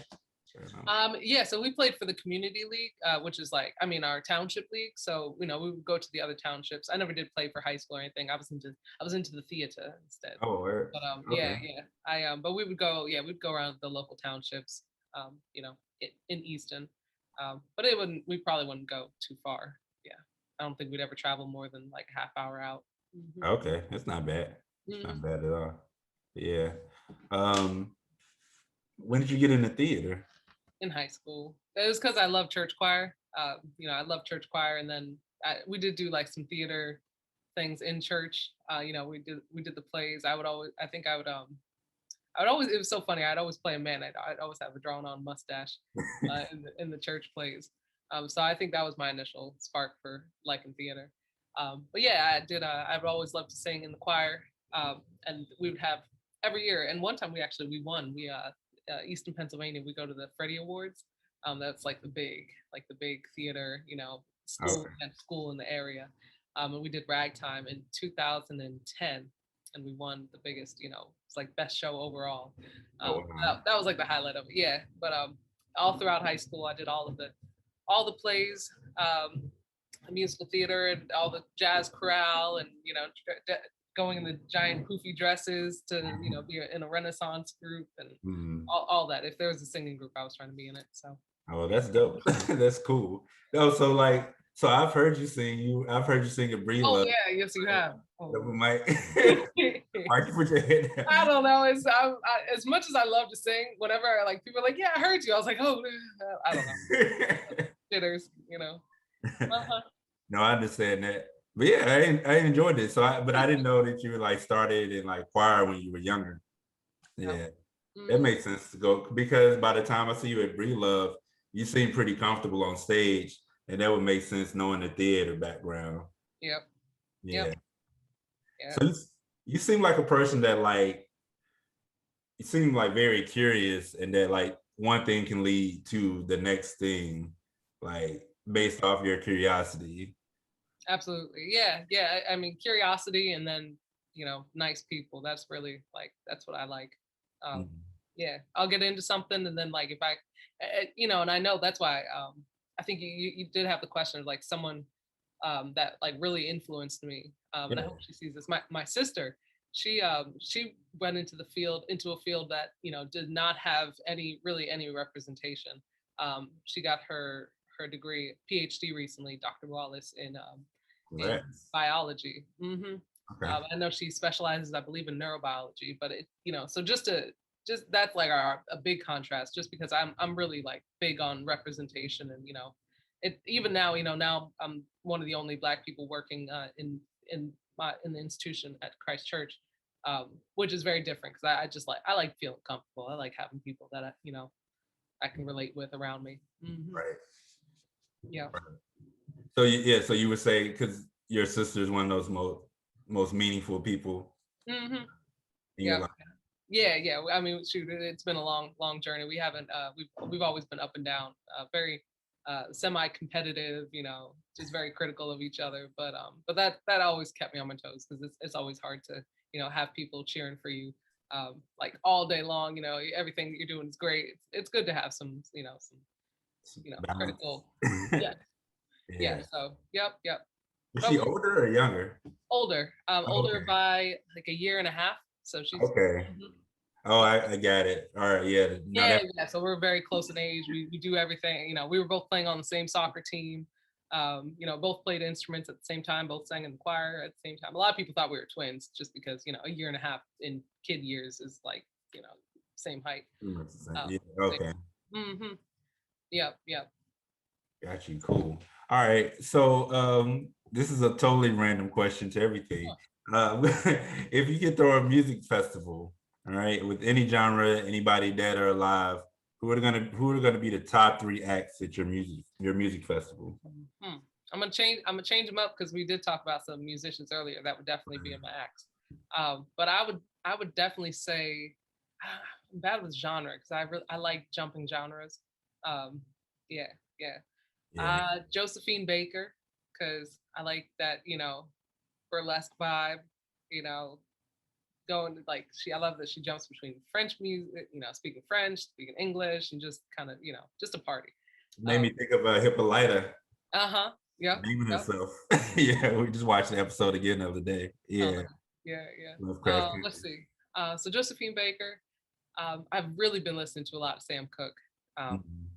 Yeah, so we played for the community league, which is like, I mean, our township league. So, we would go to the other townships. I never did play for high school or anything. I was into the theater instead. Oh, word. But Okay. yeah. But we would go, we'd go around the local townships, in Easton. But we probably wouldn't go too far. Yeah. I don't think we'd ever travel more than like a half hour out. Okay, it's not bad. It's not bad at all. Yeah. When did you get into theater? In high school. It was because I love church choir. I love church choir, and then we did do like some theater things in church. We did the plays. I would always. It was so funny. I'd always play a man. I'd always have a drawn-on mustache in the church plays. So I think that was my initial spark for liking theater. But yeah, I did. I've always loved to sing in the choir, and we would have every year. And one time we won. Easton, Pennsylvania, we go to the Freddie Awards. That's like the big theater, school in the area. And we did Ragtime in 2010, and we won the biggest, it's like best show overall. That was like the highlight of it. Yeah, but all throughout high school, I did all the plays, the musical theater, and all the jazz chorale, and going in the giant poofy dresses to be in a Renaissance group, and all that. If there was a singing group, I was trying to be in it. So. Oh, that's dope. That's cool. No, so I've heard you sing. I've heard you sing at Bree Oh Love. yeah, yes you have. That we might. Why'd you put your head down? I don't know. As much as I love to sing, whenever people are like, "Yeah, I heard you," I was like, "Oh, I don't know." Jitters, No, I understand that. But yeah, I enjoyed it. But I didn't know that you like started in like choir when you were younger. Yeah, that makes sense to go, because by the time I see you at Bree Love, you seem pretty comfortable on stage, and that would make sense knowing the theater background. Yep. Yeah. Yep. So you seem like a person that you seem like very curious, and that like one thing can lead to the next thing, like based off your curiosity. Absolutely. Yeah. I mean, curiosity, and then, nice people. That's really that's what I like. Yeah, I'll get into something, and then like if I, and I know that's why I think you did have the question of like someone that like really influenced me. And I hope she sees this. My sister, she went into a field that did not have any representation. She got her degree, PhD recently, Dr. Wallace, in biology. Okay. I know she specializes, I believe, in neurobiology, but so just that's like a big contrast, just because I'm really like big on representation, and it even now, now I'm one of the only Black people working in the institution at Christ Church, which is very different, because I like feeling comfortable. I like having people that I can relate with around me. Right. Yeah. Right. So you would say, because your sister is one of those most meaningful people in your life. Yeah. I mean, shoot, it's been a long journey. We haven't we've always been up and down, very semi-competitive, just very critical of each other. But that always kept me on my toes, because it's always hard to have people cheering for you like all day long. Everything that you're doing is great. It's good to have some critical. Yeah. So yep. Is she older or younger? Older. Older by like a year and a half. So she's okay. Oh, I got it. All right, yeah. Yeah. So we're very close in age. We do everything. We were both playing on the same soccer team. Both played instruments at the same time. Both sang in the choir at the same time. A lot of people thought we were twins, just because a year and a half in kid years is like same height. Yeah, okay. Yep. Got you. Cool. All right. So this is a totally random question to everything. If you could throw a music festival, all right, with any genre, anybody dead or alive, who are gonna be the top 3 acts at your music festival? I'm gonna change them up, because we did talk about some musicians earlier. That would definitely be in my acts. But I would definitely say I'm bad with genre, because I like jumping genres. Yeah. Josephine Baker, because I like that burlesque vibe. going to like I love that she jumps between French music, speaking French, speaking English, and just kind of, just a party. Made me think of Hippolyta Uh-huh. Yep. naming Yep. herself. Yeah, we just watched the episode again the other day. Yeah. Yeah. Lovecraft Let's see. So Josephine Baker. I've really been listening to a lot of Sam Cooke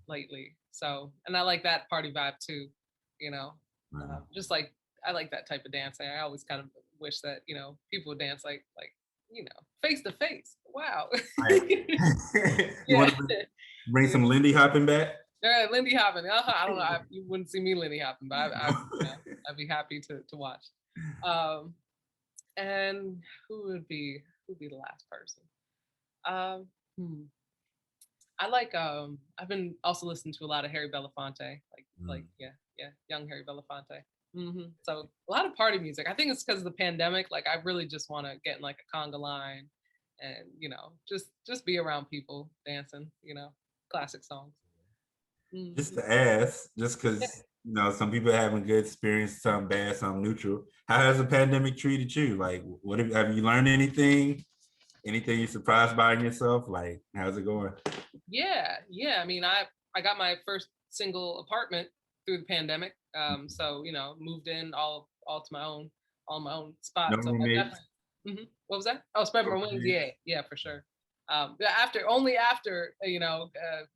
lately. So, and I like that party vibe too, just like, I like that type of dancing. I always kind of wish that, people would dance like, face to face. Wow. Right. You Yeah. want to bring some Lindy Hopping back? Yeah, Lindy Hopping. I don't know. You wouldn't see me Lindy Hopping, but I'd be happy to watch. And who would be the last person? I like I've been also listening to a lot of Harry Belafonte, young Harry Belafonte. So a lot of party music. I think it's because of the pandemic. Like I really just want to get in like a conga line, and just be around people dancing. Classic songs. Just to ask, just because some people are having good experience, some bad, some neutral. How has the pandemic treated you? Like, what have you learned anything? Anything you're surprised by in yourself? Like, how's it going? Yeah. I mean, I got my first single apartment through the pandemic. So moved in all to my own spot. No So roommates? What was that? Oh, spread my wings. Yeah, for sure. After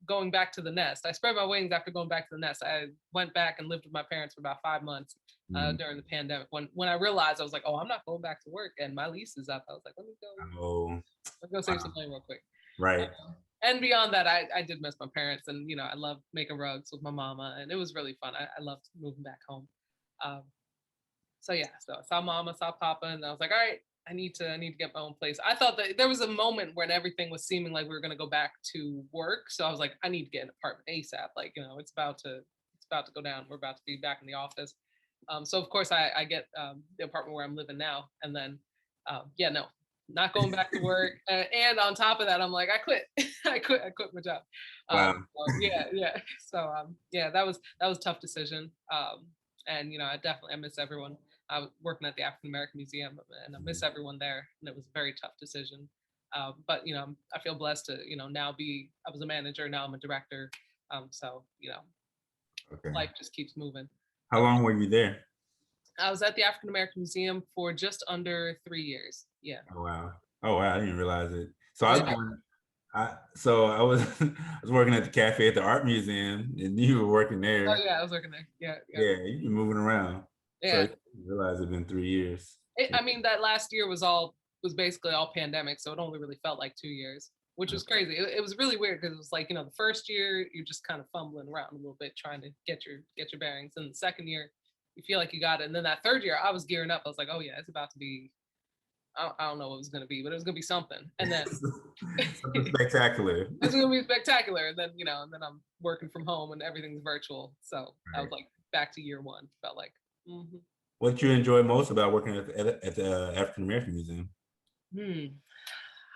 going back to the nest. I spread my wings after going back to the nest. I went back and lived with my parents for about 5 months during the pandemic. When I realized, I was like, oh, I'm not going back to work and my lease is up. I was like, let me go save some money real quick. Right. And beyond that, I did miss my parents, and I loved making rugs with my mama, and it was really fun. I loved moving back home. So I saw mama, saw papa, and I was like, all right, I need to get my own place. I thought that there was a moment when everything was seeming like we were going to go back to work. So I was like, I need to get an apartment ASAP. Like, it's about to go down. We're about to be back in the office. So of course I get the apartment where I'm living now. And then, not going back to work. And on top of that, I'm like, I quit. I quit my job. Wow. Yeah. So that was a tough decision. And I miss everyone. I was working at the African American Museum, and I miss everyone there. And it was a very tough decision. But I feel blessed to now I was a manager, now I'm a director. Okay. Life just keeps moving. How long were you there? I was at the African American Museum for just under 3 years. Yeah. Oh wow! I didn't realize it. So I was working at the cafe at the art museum, and you were working there. Oh yeah, I was working there. Yeah. Yeah, you've been moving around. Yeah. So I didn't realize it's been 3 years. I mean, that last year was basically all pandemic, so it only really felt like 2 years, which was crazy. It was really weird because it was like the first year you're just kind of fumbling around a little bit trying to get your bearings, and the second year you feel like you got it, and then that third year I was gearing up. I was like, oh yeah, it's about to be. I don't know what it was going to be, but it was going to be something. And then something spectacular. It's going to be spectacular. And then, and then I'm working from home and everything's virtual. So I was like back to year one. Felt like. What did you enjoy most about working at the African American Museum?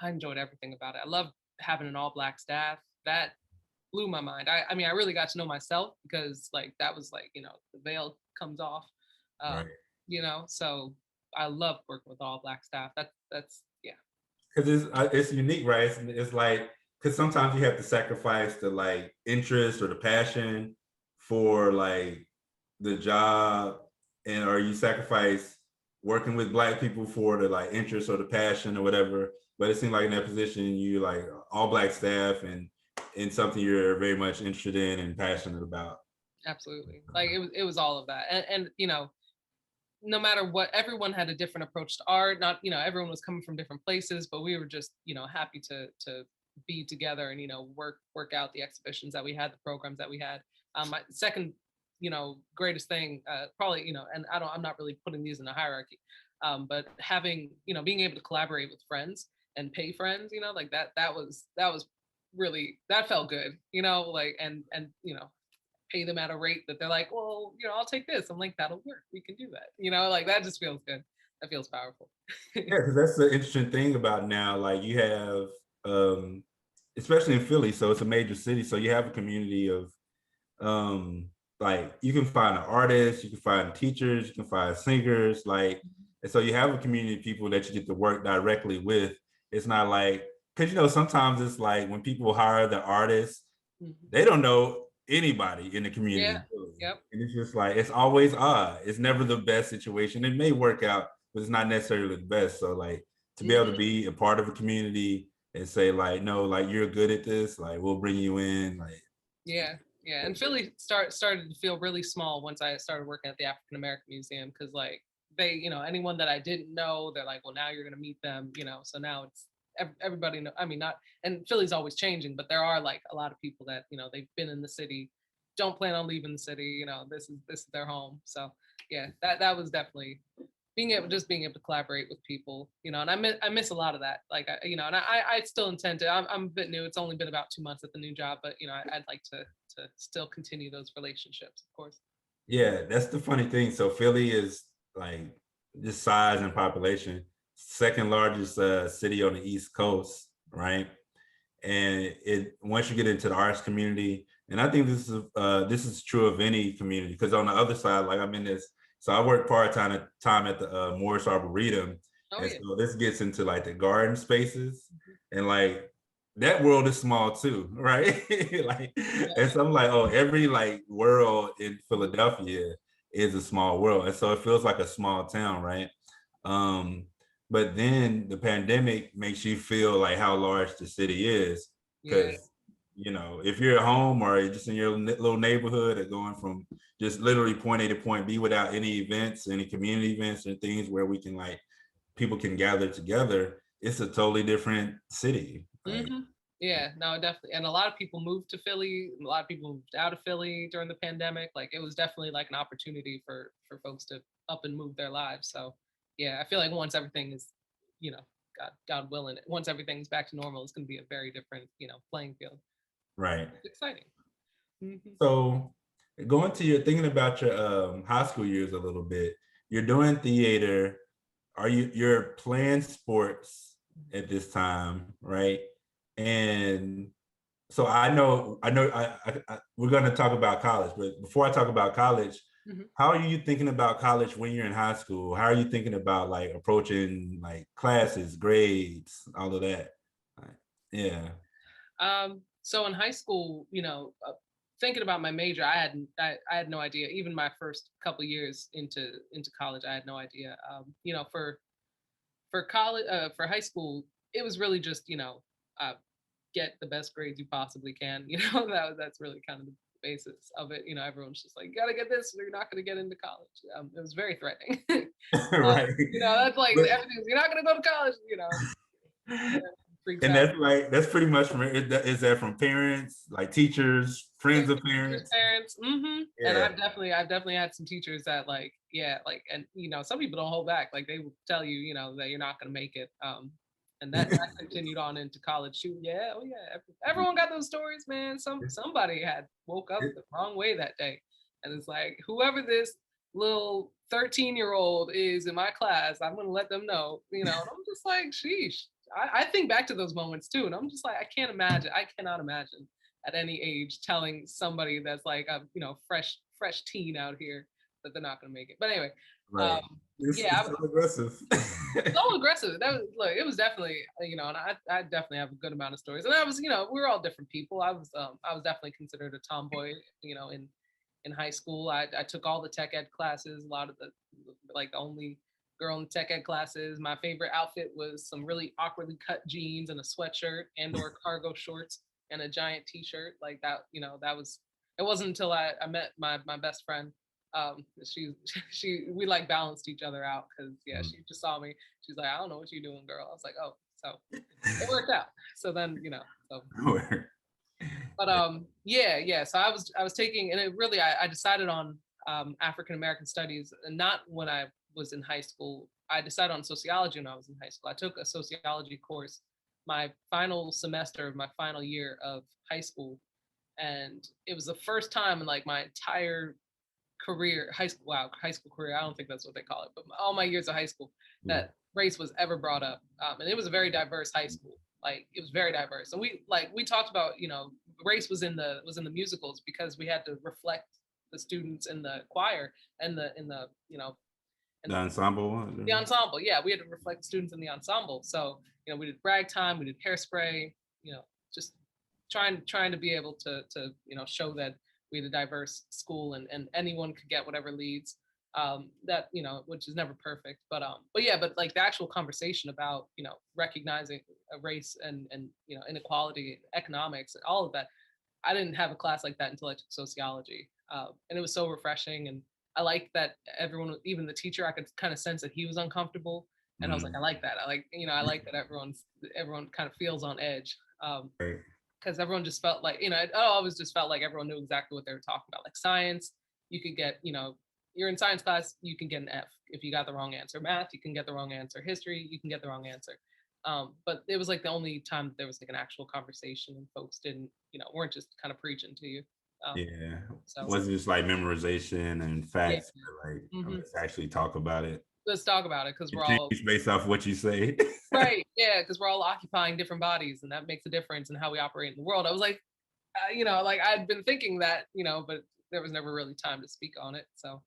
I enjoyed everything about it. I loved having an all-Black staff. That blew my mind. I mean, I really got to know myself because that was the veil comes off. So I love working with all-Black staff. That's yeah. Because it's unique, right? It's like, because sometimes you have to sacrifice the interest or the passion for the job, or you sacrifice working with Black people for the interest or the passion or whatever. But it seemed like in that position, you all-Black staff and in something you're very much interested in and passionate about. Absolutely, it was all of that, and no matter what, everyone had a different approach to art. Not, everyone was coming from different places, but we were just, happy to be together and, work out the exhibitions that we had, the programs that we had. My second, greatest thing, probably, and I'm not really putting these in a hierarchy, but having, being able to collaborate with friends and pay friends, that was really, that felt good, and pay them at a rate that they're like, well, I'll take this. I'm like, that'll work. We can do that. That just feels good. That feels powerful. Yeah, because that's the interesting thing about now. You have, especially in Philly, so it's a major city. So you have a community of, you can find an artist, you can find teachers, you can find singers. And so you have a community of people that you get to work directly with. It's not like, because you know, sometimes it's like when people hire the artists, they don't know anybody in the community. Yeah. Yep. And it's just like, it's always odd. It's never the best situation. It may work out, but it's not necessarily the best. So like to be able to be a part of a community and say like, no, like you're good at this, like we'll bring you in. Like, Yeah. Yeah. And Philly started to feel really small once I started working at the African American Museum, because like they, you know, anyone that I didn't know, they're like, well, now you're gonna meet them, you know. So now it's everybody know, I mean, not, and Philly's always changing, but there are like a lot of people that, you know, they've been in the city, don't plan on leaving the city, you know, this is their home. So yeah, that was definitely being able to collaborate with people, you know. And I miss a lot of that, like you know. And I still intend to. I'm a bit new. It's only been about 2 months at the new job, but you know, I'd like to still continue those relationships, of course. yeah, that's the funny thing. So Philly is like just size and population, second largest city on the East Coast, right? And it once you get into the arts community, and I think this is true of any community, because on the other side, like I'm in this, so I work time at the Morris Arboretum, Oh and yeah. so this gets into like the garden spaces, and like that world is small too, right? Like, and so I'm like, oh, every like world in Philadelphia is a small world, and so it feels like a small town, right? Um, but then the pandemic makes you feel like how large the city is, Yeah. because you know, if you're at home or you're just in your little neighborhood and going from just literally point A to point B without any events, any community events and things where we can like people can gather together, it's a totally different city. Like, Yeah, no, definitely. And a lot of people moved to Philly. A lot of people moved out of Philly during the pandemic. Like it was definitely like an opportunity for folks to up and move their lives. So yeah, I feel like once everything is, you know, God willing, once everything's back to normal, it's going to be a very different, you know, playing field. right. It's exciting. So going to your thinking about your high school years a little bit, you're doing theater. You're playing sports at this time, right? And so we're going to talk about college, but before I talk about college, how are you thinking about college when you're in high school? How are you thinking about like approaching like classes, grades, all of that? Yeah. So in high school, you know, thinking about my major, I had no idea. Even my first couple years into college, I had no idea. You know, for college, for high school, it was really just, you know, get the best grades you possibly can. You know, that's really kind of the basis of it. You know, everyone's just like, you gotta get this, or you're not gonna get into college. It was very threatening. Right. You know, that's like But- everything. You're not gonna go to college. You know, freaks And out. that's pretty much is that from parents, like teachers, friends of Teachers, parents? parents. And Yeah. I've definitely had some teachers that like, yeah, like, and you know, some people don't hold back. Like they will tell you, you know, that you're not gonna make it. And that continued on into college too. Yeah, oh yeah. Everyone got those stories, man. Somebody had woke up the wrong way that day. And it's like, whoever this little 13-year-old is in my class, I'm gonna let them know, you know. And I'm just like, sheesh. I think back to those moments too, and I'm just like, I cannot imagine at any age telling somebody that's like a, you know, fresh teen out here that they're not gonna make it. But anyway, Right. yeah, It's so aggressive. so aggressive. That was look, it was definitely, you know, and I definitely have a good amount of stories. And I was, you know, we were all different people. I was definitely considered a tomboy, you know, in high school. I took all the tech ed classes, a lot of the like the only girl in the tech ed classes. My favorite outfit was some really awkwardly cut jeans and a sweatshirt and or cargo shorts and a giant t-shirt. Like that, you know, it wasn't until I met my best friend. We like balanced each other out, because yeah, she just saw me. She's like, I don't know what you're doing, girl. I was like, oh, so it worked out. So then, you know, so but yeah. So I was taking, and it really I decided on African American studies, and not when I was in high school. I decided on sociology when I was in high school. I took a sociology course my final semester of my final year of high school, and it was the first time in like my entire career, high school career, I don't think that's what they call it, but all my years of high school, that race was ever brought up. And it was a very diverse high school. Like it was very diverse. And we talked about, you know, race was in the musicals, because we had to reflect the students in the choir and in the, you know, The ensemble. The ensemble, yeah, we had to reflect students in the ensemble. So, we did ragtime, we did hairspray, just trying to be able to show that we had a diverse school and anyone could get whatever leads. That which is never perfect, but like the actual conversation about recognizing a race and inequality, economics, and all of that. I didn't have a class like that until I took sociology, and it was so refreshing. And I like that everyone, even the teacher, I could kind of sense that he was uncomfortable, and I was like, I like that. I like that everyone kind of feels on edge, Right. because everyone just felt like it always just felt like everyone knew exactly what they were talking about. Like science, you could get you're in science class, you can get an F if you got the wrong answer. Math, you can get the wrong answer. History, you can get the wrong answer. But it was like the only time that there was like an actual conversation and folks didn't, weren't just kind of preaching to you. Yeah. So Wasn't just like memorization and yeah. facts, but like let's actually talk about it. Let's talk about it because It we're all changes based off what you say. right. Yeah, because we're all occupying different bodies, and that makes a difference in how we operate in the world. I was like, like I'd been thinking that, but there was never really time to speak on it. So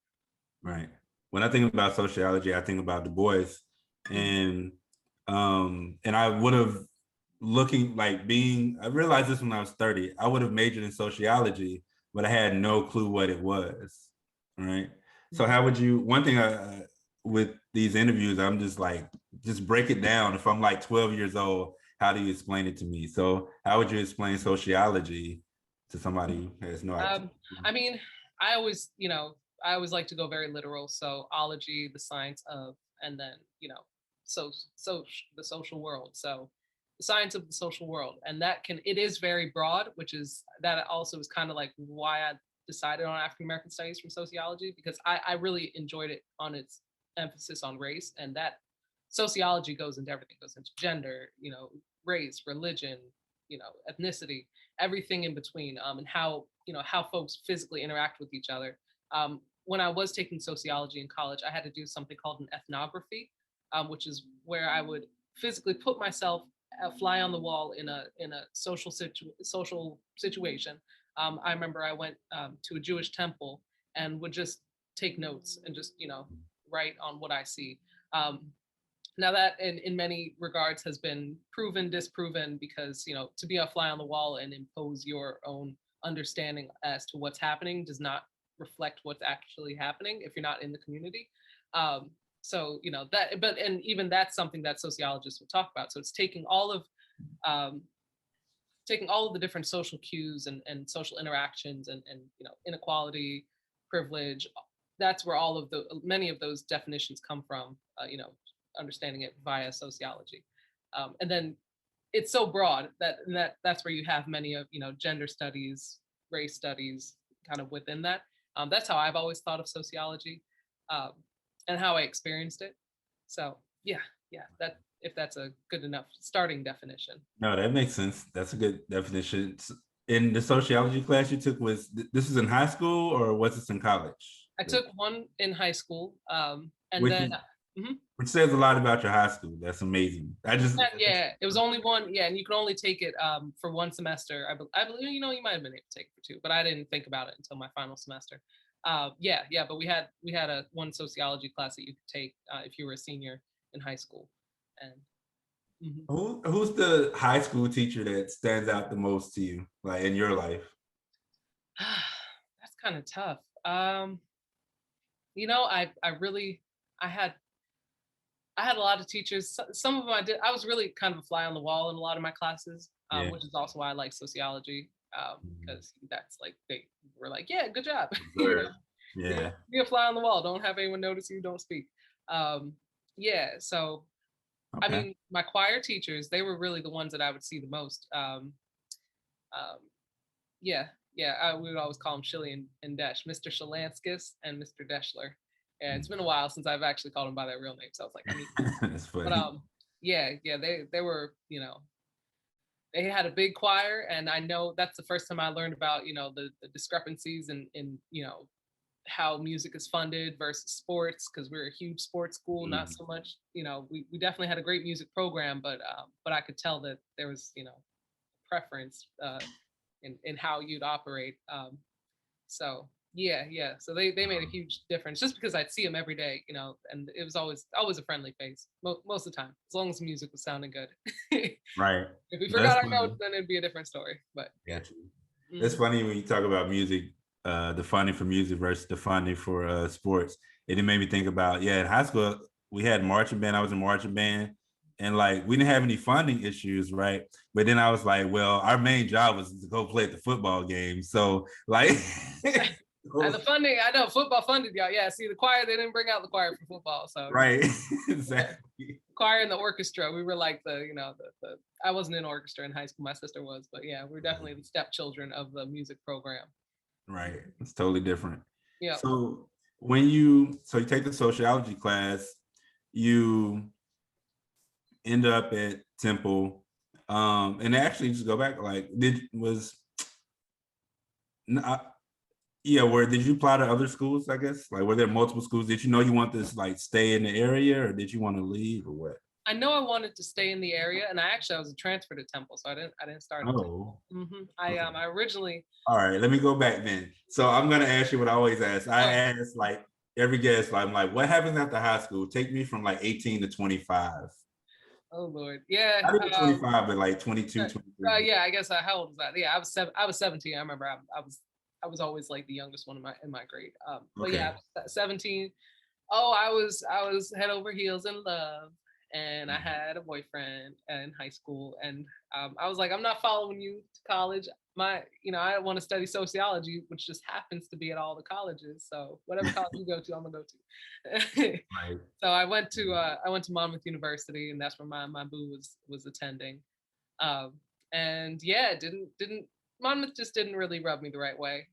Right. When I think about sociology, I think about Du Bois, and I would have I realized this when I was 30. I would have majored in sociology, but I had no clue what it was. Right. So how would you? One thing with these interviews, I'm just like, just break it down. If I'm like 12 years old, how do you explain it to me? So how would you explain sociology to somebody who has no idea? I mean, I always, I always like to go very literal. So ology, the science of, and then, so the social world. So the science of the social world. And it is very broad, which is that also is kind of like why I decided on African American studies from sociology, because I really enjoyed it on its emphasis on race. And that sociology goes into everything, goes into gender, race, religion, ethnicity, everything in between, and how folks physically interact with each other. When I was taking sociology in college, I had to do something called an ethnography, which is where I would physically put myself a fly on the wall in a social situation. I remember I went to a Jewish temple and would just take notes and just write on what I see. Now that in many regards has been proven, disproven, because to be a fly on the wall and impose your own understanding as to what's happening does not reflect what's actually happening if you're not in the community. So and even that's something that sociologists will talk about. So it's taking all of the different social cues and social interactions and inequality, privilege. That's where many of those definitions come from. Understanding it via sociology, and then it's so broad that's where you have many of gender studies, race studies, kind of within that. That's how I've always thought of sociology, and how I experienced it. So yeah, that if that's a good enough starting definition. No, that makes sense. That's a good definition. In the sociology class you took, this is in high school or was this in college? I took one in high school, and Which then. Which says a lot about your high school. That's amazing. Yeah, it was only one. Yeah, and you could only take it for one semester. I believe you might have been able to take it for two, but I didn't think about it until my final semester. But we had a one sociology class that you could take if you were a senior in high school. And who's the high school teacher that stands out the most to you, like in your life? That's kind of tough. I had a lot of teachers. Some of them I was really kind of a fly on the wall in a lot of my classes, which is also why I like sociology, because that's like they were like, yeah, good job. Yeah. Be a fly on the wall. Don't have anyone notice you. Don't speak. So Okay. I mean, my choir teachers, they were really the ones that I would see the most. We would always call them Shilly and Desh, Mr. Shalanskis and Mr. Deschler. And it's been a while since I've actually called them by their real name, so I was like, I mean, that's funny. But they were, they had a big choir, and I know that's the first time I learned about, the discrepancies in how music is funded versus sports, because we're a huge sports school, not so much, we definitely had a great music program, but I could tell that there was, preference in how you'd operate. So Yeah. So they made a huge difference just because I'd see them every day, and it was always a friendly face most of the time, as long as the music was sounding good. Right. If we That's forgot our funny. notes, then it'd be a different story. But yeah. Got you. It's Mhm. funny when you talk about music, the funding for music versus the funding for sports. It made me think about, in high school, we had marching band. I was in marching band. And like, we didn't have any funding issues, right? But then I was like, well, our main job was to go play at the football game. So like, And the funding, I know football funded y'all. Yeah, see the choir, they didn't bring out the choir for football. So right, exactly. choir and the orchestra, we were like the I wasn't in orchestra in high school, my sister was, but yeah, we're definitely the stepchildren of the music program. Right, it's totally different. Yeah. So you take the sociology class, you end up at Temple, and actually just go back, like where did you apply to other schools? I guess, like, were there multiple schools? Did you know you want to like stay in the area, or did you want to leave, or what? I know I wanted to stay in the area, and I was a transfer to Temple, so I didn't start. Oh, I originally. All right, let me go back then. So I'm gonna ask you what I always ask. I ask like every guest, I'm like, what happens after high school? Take me from like 18 to 25. Oh Lord, yeah. Not even 25, but like 22, 23. Yeah, I guess. How old was that? Yeah, I was 17. I remember I was always like the youngest one in my grade. But Okay. yeah, 17. Oh, I was head over heels in love, and I had a boyfriend in high school, and I was like, I'm not following you to college. I want to study sociology, which just happens to be at all the colleges. So whatever college you go to, I'm gonna go to. Right. So I went to Monmouth University, and that's where my boo was attending. And yeah, didn't Monmouth just didn't really rub me the right way.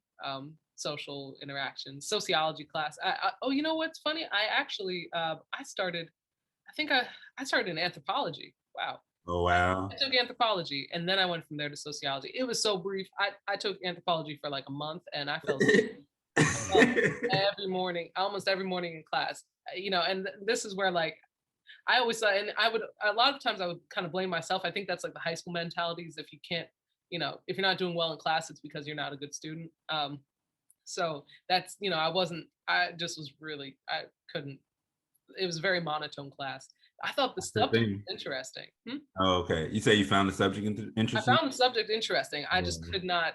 Social interactions, sociology class. Oh, you know what's funny? I actually I started. I started in anthropology. Wow. Oh wow. I took anthropology, and then I went from there to sociology. It was so brief. I took anthropology for like a month, and I felt every morning, almost every morning in class. And this is where like I always thought, and I would a lot of times I would kind of blame myself. I think that's like the high school mentality is if you can't, if you're not doing well in class, it's because you're not a good student. So that's I just was really I couldn't. It was a very monotone class. I thought the subject was interesting. Oh, okay. You say you found the subject interesting? I found the subject interesting. I just could not.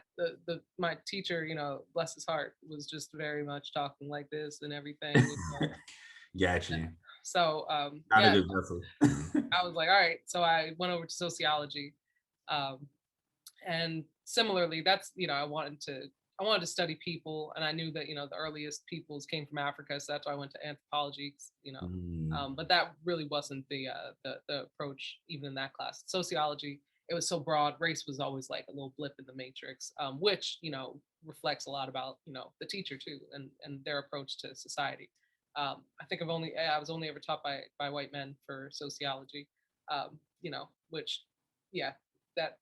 My teacher, bless his heart, was just very much talking like this and everything. Got you. So Not a good vessel. I was like, all right. So I went over to sociology, and similarly, that's I wanted to study people, and I knew that the earliest peoples came from Africa, so that's why I went to anthropology. But that really wasn't the approach even in that class. Sociology, it was so broad. Race was always like a little blip in the matrix, which reflects a lot about the teacher too and their approach to society. I think I was only ever taught by white men for sociology, which yeah, that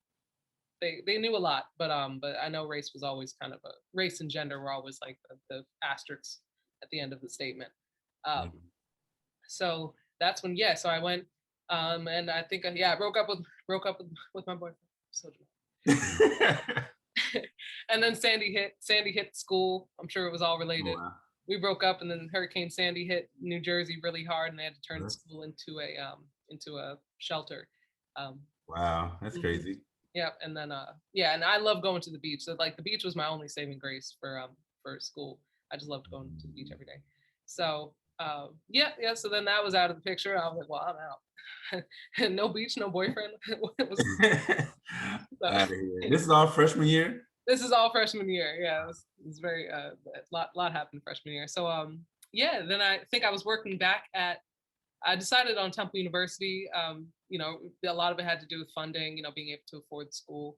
they knew a lot, but I know race was always kind of race and gender were always like the asterisks at the end of the statement. So that's when so I went, and I think I broke up with my boyfriend. So and then Sandy hit school. I'm sure it was all related. Oh, wow. We broke up, and then Hurricane Sandy hit New Jersey really hard, and they had to turn the school into a shelter. Wow, that's crazy. Yeah, and then and I love going to the beach. So like the beach was my only saving grace for school. I just loved going to the beach every day. So so then that was out of the picture. I was like, well, I'm out. No beach, no boyfriend. This is all freshman year? This is all freshman year. Yeah, it was very a lot happened freshman year. So then I think I was working back I decided on Temple University. A lot of it had to do with funding, being able to afford school.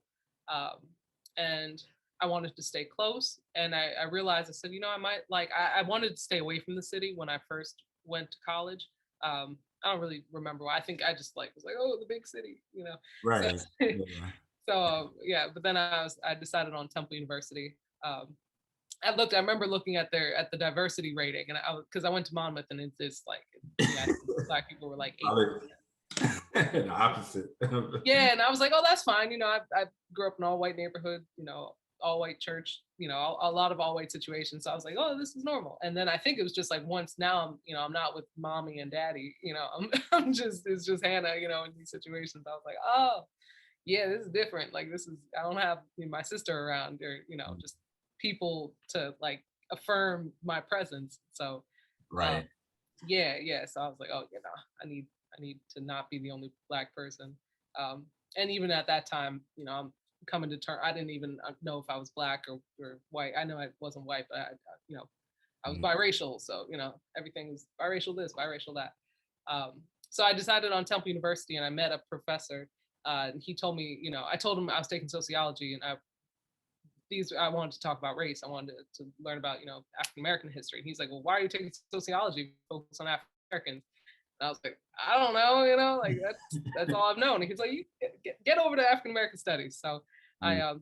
And I wanted to stay close. And I realized, I said, I might I wanted to stay away from the city when I first went to college. I don't really remember why. I think I just was like, oh, the big city, Right. So but then I decided on Temple University. I remember looking at the diversity rating, and because I went to Monmouth, and it's just like Black people were like 8%. The opposite. Yeah, and I was like, oh, that's fine. I grew up in an all white neighborhood. all white church, a lot of all white situations. So I was like, oh, this is normal. And then I think it was just like once now I'm not with mommy and daddy, it's just Hannah, in these situations. I was like, oh, yeah, this is different. Like I don't have my sister around or, just people to like affirm my presence. So Right. yeah. So I was like, oh, I need to not be the only Black person. And even at that time, I'm coming to terms. I didn't even know if I was Black or white. I know I wasn't white, but I was biracial. So everything was biracial this, biracial that. So I decided on Temple University, and I met a professor. And he told me, I told him I was taking sociology, and I wanted to talk about race. I wanted to learn about, African American history. And he's like, well, why are you taking sociology? Focus on African Americans. And I was like, I don't know, like that's all I've known. And he's like, you get over to African American studies. So I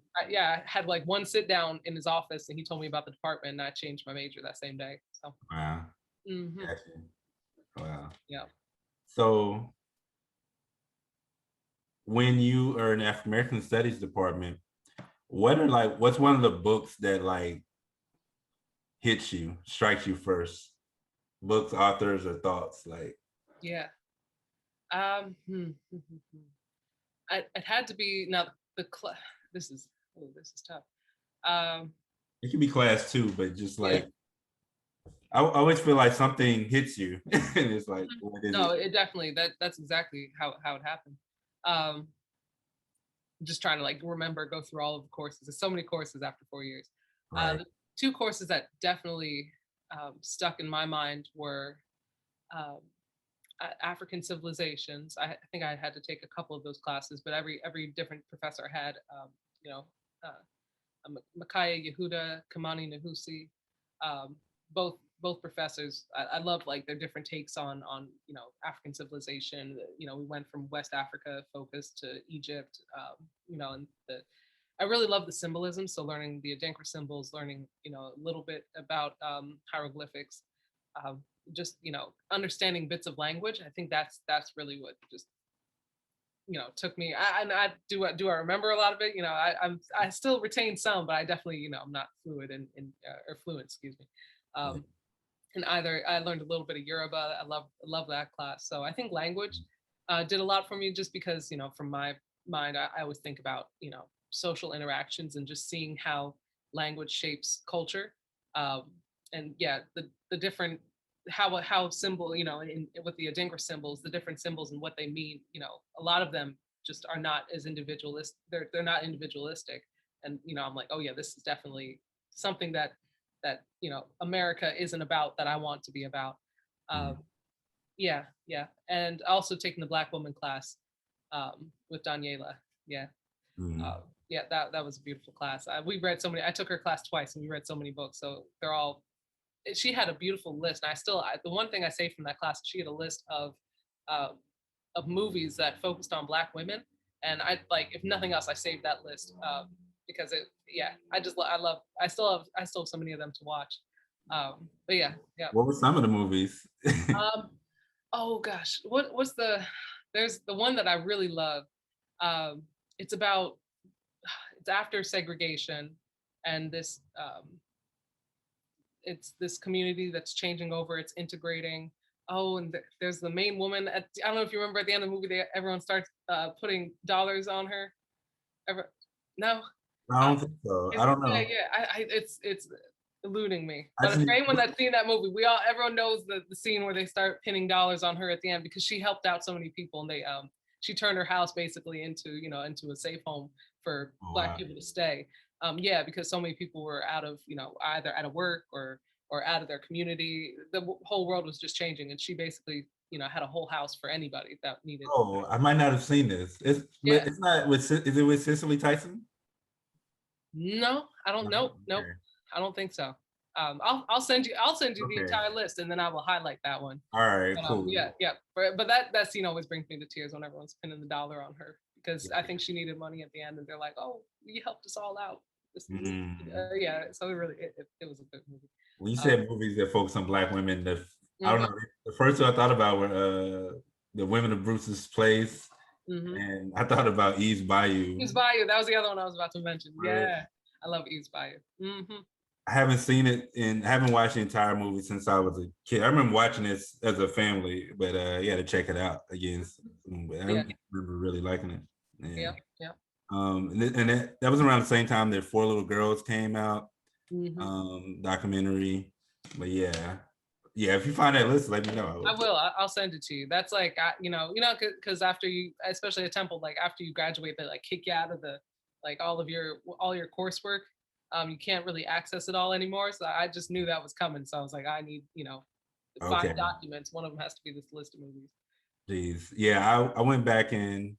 had like one sit down in his office, and he told me about the department, and I changed my major that same day. So Wow. mhm. Gotcha. Wow. Yeah. So when you are in the African American Studies department, what's one of the books that like hits you, strikes you first? Books, authors, or thoughts? Like, Yeah. It had to be now this is tough. it can be class too, but just like I always feel like something hits you, and it's like, what is No, it? it definitely that's exactly how it happened. Just trying to like go through all of the courses. There's so many courses after 4 years. Right. The two courses that definitely stuck in my mind were um, African civilizations. I think I had to take a couple of those classes, but every different professor had, you know, Makaya Yehuda, Kamani Nahusi, both professors. I love like their different takes on African civilization. We went from West Africa focus to Egypt, and I really love the symbolism. So learning the Adinkra symbols, learning a little bit about hieroglyphics, just understanding bits of language. I think that's really what just took me. I do I remember a lot of it. I still retain some, but I definitely I'm not fluid in or fluent, excuse me. And either I learned a little bit of Yoruba. I love that class. So I think language did a lot for me, just because from my mind I always think about social interactions and just seeing how language shapes culture. And yeah, the different how symbol with the Adinkra symbols, the different symbols and what they mean. A lot of them just are not as individualist. They're not individualistic. And I'm like, oh yeah, this is definitely something that America isn't about, that I want to be about. Yeah. And also taking the Black woman class with Daniela. Yeah. Yeah, that was a beautiful class. We read so many. I took her class twice, and we read so many books. So they're all. She had a beautiful list, and the one thing I say from that class, she had a list of movies that focused on Black women, and I like, if nothing else, I saved that list because I still have so many of them to watch. But yeah. What were some of the movies? Oh gosh, what's there's the one that I really love. It's after segregation, and it's this community that's changing over, it's integrating. Oh, and there's the main woman I don't know if you remember at the end of the movie, everyone starts putting dollars on her. No? I don't think so. I don't know. Yeah. It's eluding me. I But see. for anyone that's seen that movie, everyone knows the scene where they start pinning dollars on her at the end, because she helped out so many people, and she turned her house basically into a safe home for Black people to stay. Yeah, because so many people were out of either out of work or out of their community. The whole world was just changing, and she basically had a whole house for anybody that needed. Oh, I might not have seen this. It's not with. Is it with Cicely Tyson? No, I don't know. Nope, I don't think so. I'll send you the entire list, and then I will highlight that one. All right, cool. Yeah. But that scene always brings me to tears when everyone's pinning the dollar on her, because I think she needed money at the end, and they're like, "Oh, you helped us all out." Yeah. So it was a good movie. When you said movies that focus on Black women, I don't know. The first two I thought about were the Women of Bruce's Place, and I thought about Eve's Bayou. Eve's Bayou, that was the other one I was about to mention. Yeah. I love East Bayou. Hmm. I haven't seen it and haven't watched the entire movie since I was a kid. I remember watching this as a family, but yeah, to check it out again. I Yeah, remember really liking it. Yeah. yeah, yeah. That was around the same time that Four Little Girls came out, Hmm. documentary. But yeah, yeah. If you find that list, let me know. I will. I'll send it to you. That's like, because after you, especially at Temple, like after you graduate, they like kick you out of the, like all your coursework. You can't really access it all anymore. So I just knew that was coming. So I was like, I need, Okay. 5 documents. One of them has to be this list of movies. Jeez. Yeah, I went back and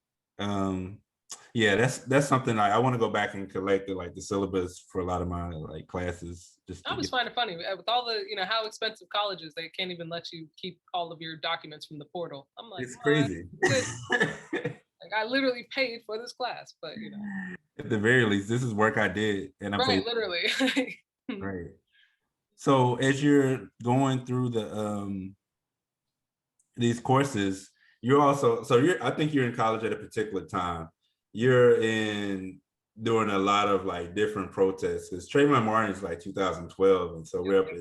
yeah, that's something I want to go back and collect the syllabus for a lot of my like classes just I to always get. find it funny with all the, how expensive college is. They can't even let you keep all of your documents from the portal. I'm like, It's what? crazy. Like I literally paid for this class, but At the very least, this is work I did and I'm right, paid. literally. Right. So as you're going through these courses, you're also I think you're in college at a particular time. You're in doing a lot of like different protests because Trayvon Martin is like 2012, and so we're up at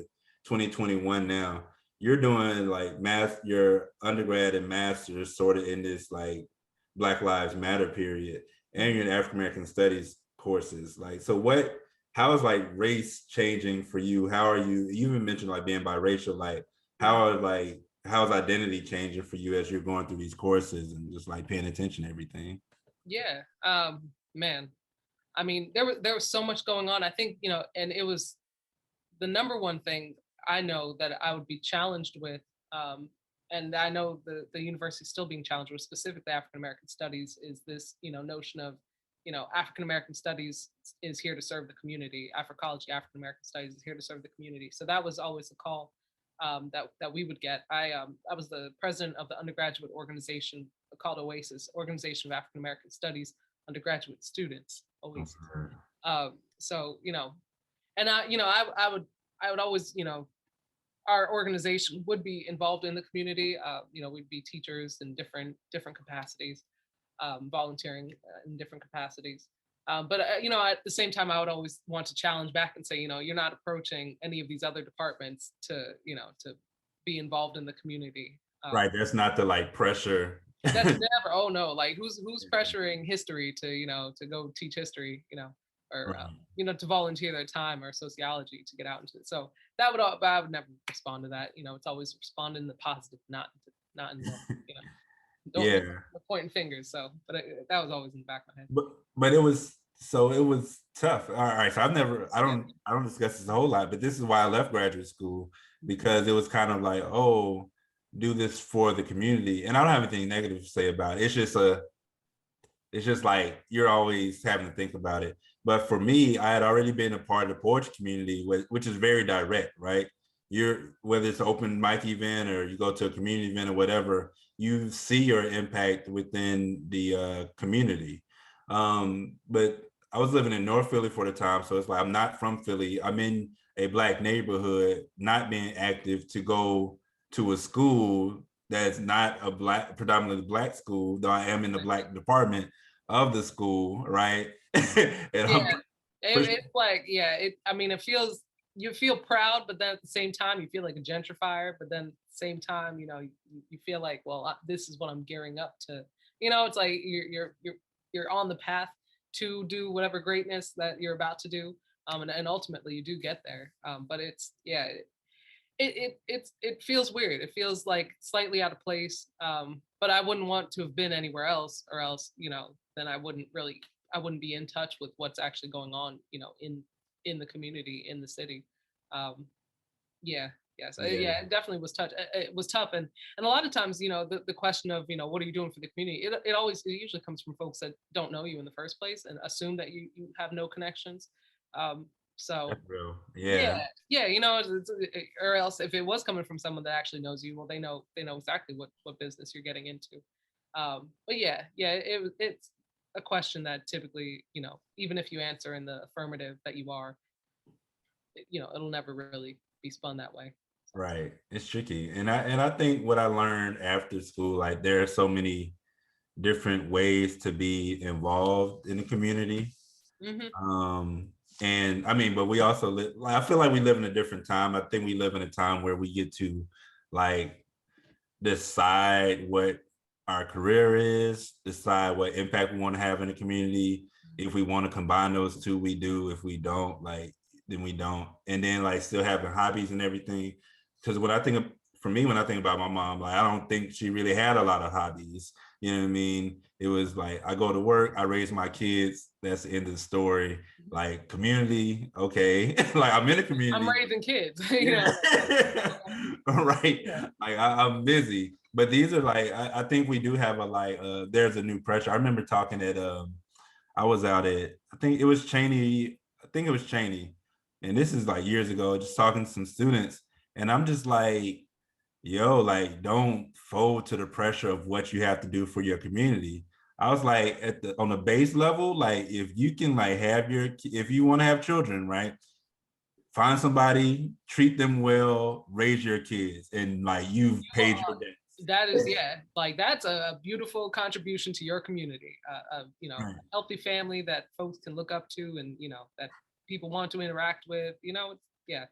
2021 now. You're doing like your undergrad and master's sort of in this like Black Lives Matter period, and you're in African American Studies courses. Like, so how is like race changing for you? How are you even mentioned like being biracial? Like, how's identity changing for you as you're going through these courses and just like paying attention to everything? Yeah. Man. I mean, there was so much going on. I think, and it was the number one thing I know that I would be challenged with, and I know the university is still being challenged with, specifically African American studies, is this, notion of, African American studies is here to serve the community. Africology, African American studies is here to serve the community. So that was always a call that we would get. I was the president of the undergraduate organization called Oasis, Organization of African American Studies Undergraduate Students. Oasis. So and I would always, our organization would be involved in the community. We'd be teachers in different capacities, volunteering in different capacities. But at the same time, I would always want to challenge back and say, you're not approaching any of these other departments to be involved in the community. Right. That's not the like pressure. That's never. Oh no, like who's pressuring history to go teach history, or Right. to volunteer their time or sociology to get out into it. So I would never respond to that. It's always respond in the positive, not in the, don't Yeah. pointing fingers. So, but that was always in the back of my head. But it was tough. All right. So I don't discuss this a whole lot, but this is why I left graduate school, because it was kind of like, oh, do this for the community. And I don't have anything negative to say about it. It's just like you're always having to think about it. But for me, I had already been a part of the poetry community, which is very direct, right? Whether it's an open mic event or you go to a community event or whatever, you see your impact within the community. But I was living in North Philly for the time, so it's like I'm not from Philly. I'm in a Black neighborhood, not being active to go to a school that's not a predominantly Black school, though I am in the Black department of the school, right? And it's like, I mean, you feel proud, but then at the same time, you feel like a gentrifier. But then at the same time, you feel like, well, this is what I'm gearing up to. It's like you're on the path to do whatever greatness that you're about to do, and ultimately you do get there. But it's it feels weird. It feels like slightly out of place. But I wouldn't want to have been anywhere else, or else, then I wouldn't be in touch with what's actually going on, in the community, in the city. It definitely was tough. It was tough, and a lot of times, the question of, what are you doing for the community? It usually comes from folks that don't know you in the first place and assume that you have no connections. So that's real. Yeah. or else if it was coming from someone that actually knows you, well, they know exactly what business you're getting into. It's a question that typically, even if you answer in the affirmative that you are, it'll never really be spun that way. Right. It's tricky. And I think what I learned after school, like there are so many different ways to be involved in the community. Mm-hmm. And I mean, but we also live, I feel like we live in a different time. I think we live in a time where we get to like decide what our career is, decide what impact we want to have in the community. If we want to combine those two, we do. If we don't, like, then we don't. And then like still having hobbies and everything. Because when I think of, for me, when I think about my mom, like I don't think she really had a lot of hobbies. You know what I mean? It was like I go to work, I raise my kids. That's the end of the story. Like community, okay. Like I'm in a community. I'm raising kids, you know. Right. Yeah. Like I'm busy. But these are like I think we do have a like there's a new pressure. I remember talking at I was out at I think it was Cheney, and this is like years ago, just talking to some students, and I'm just like, yo, like don't fold to the pressure of what you have to do for your community. I was like at the on the base level, like if you can like have your if you want to have children, right? Find somebody, treat them well, raise your kids, and like you've paid your debt. That is, yeah, like that's a beautiful contribution to your community. You know, Right. a healthy family that folks can look up to, and you know that people want to interact with. You know, yeah,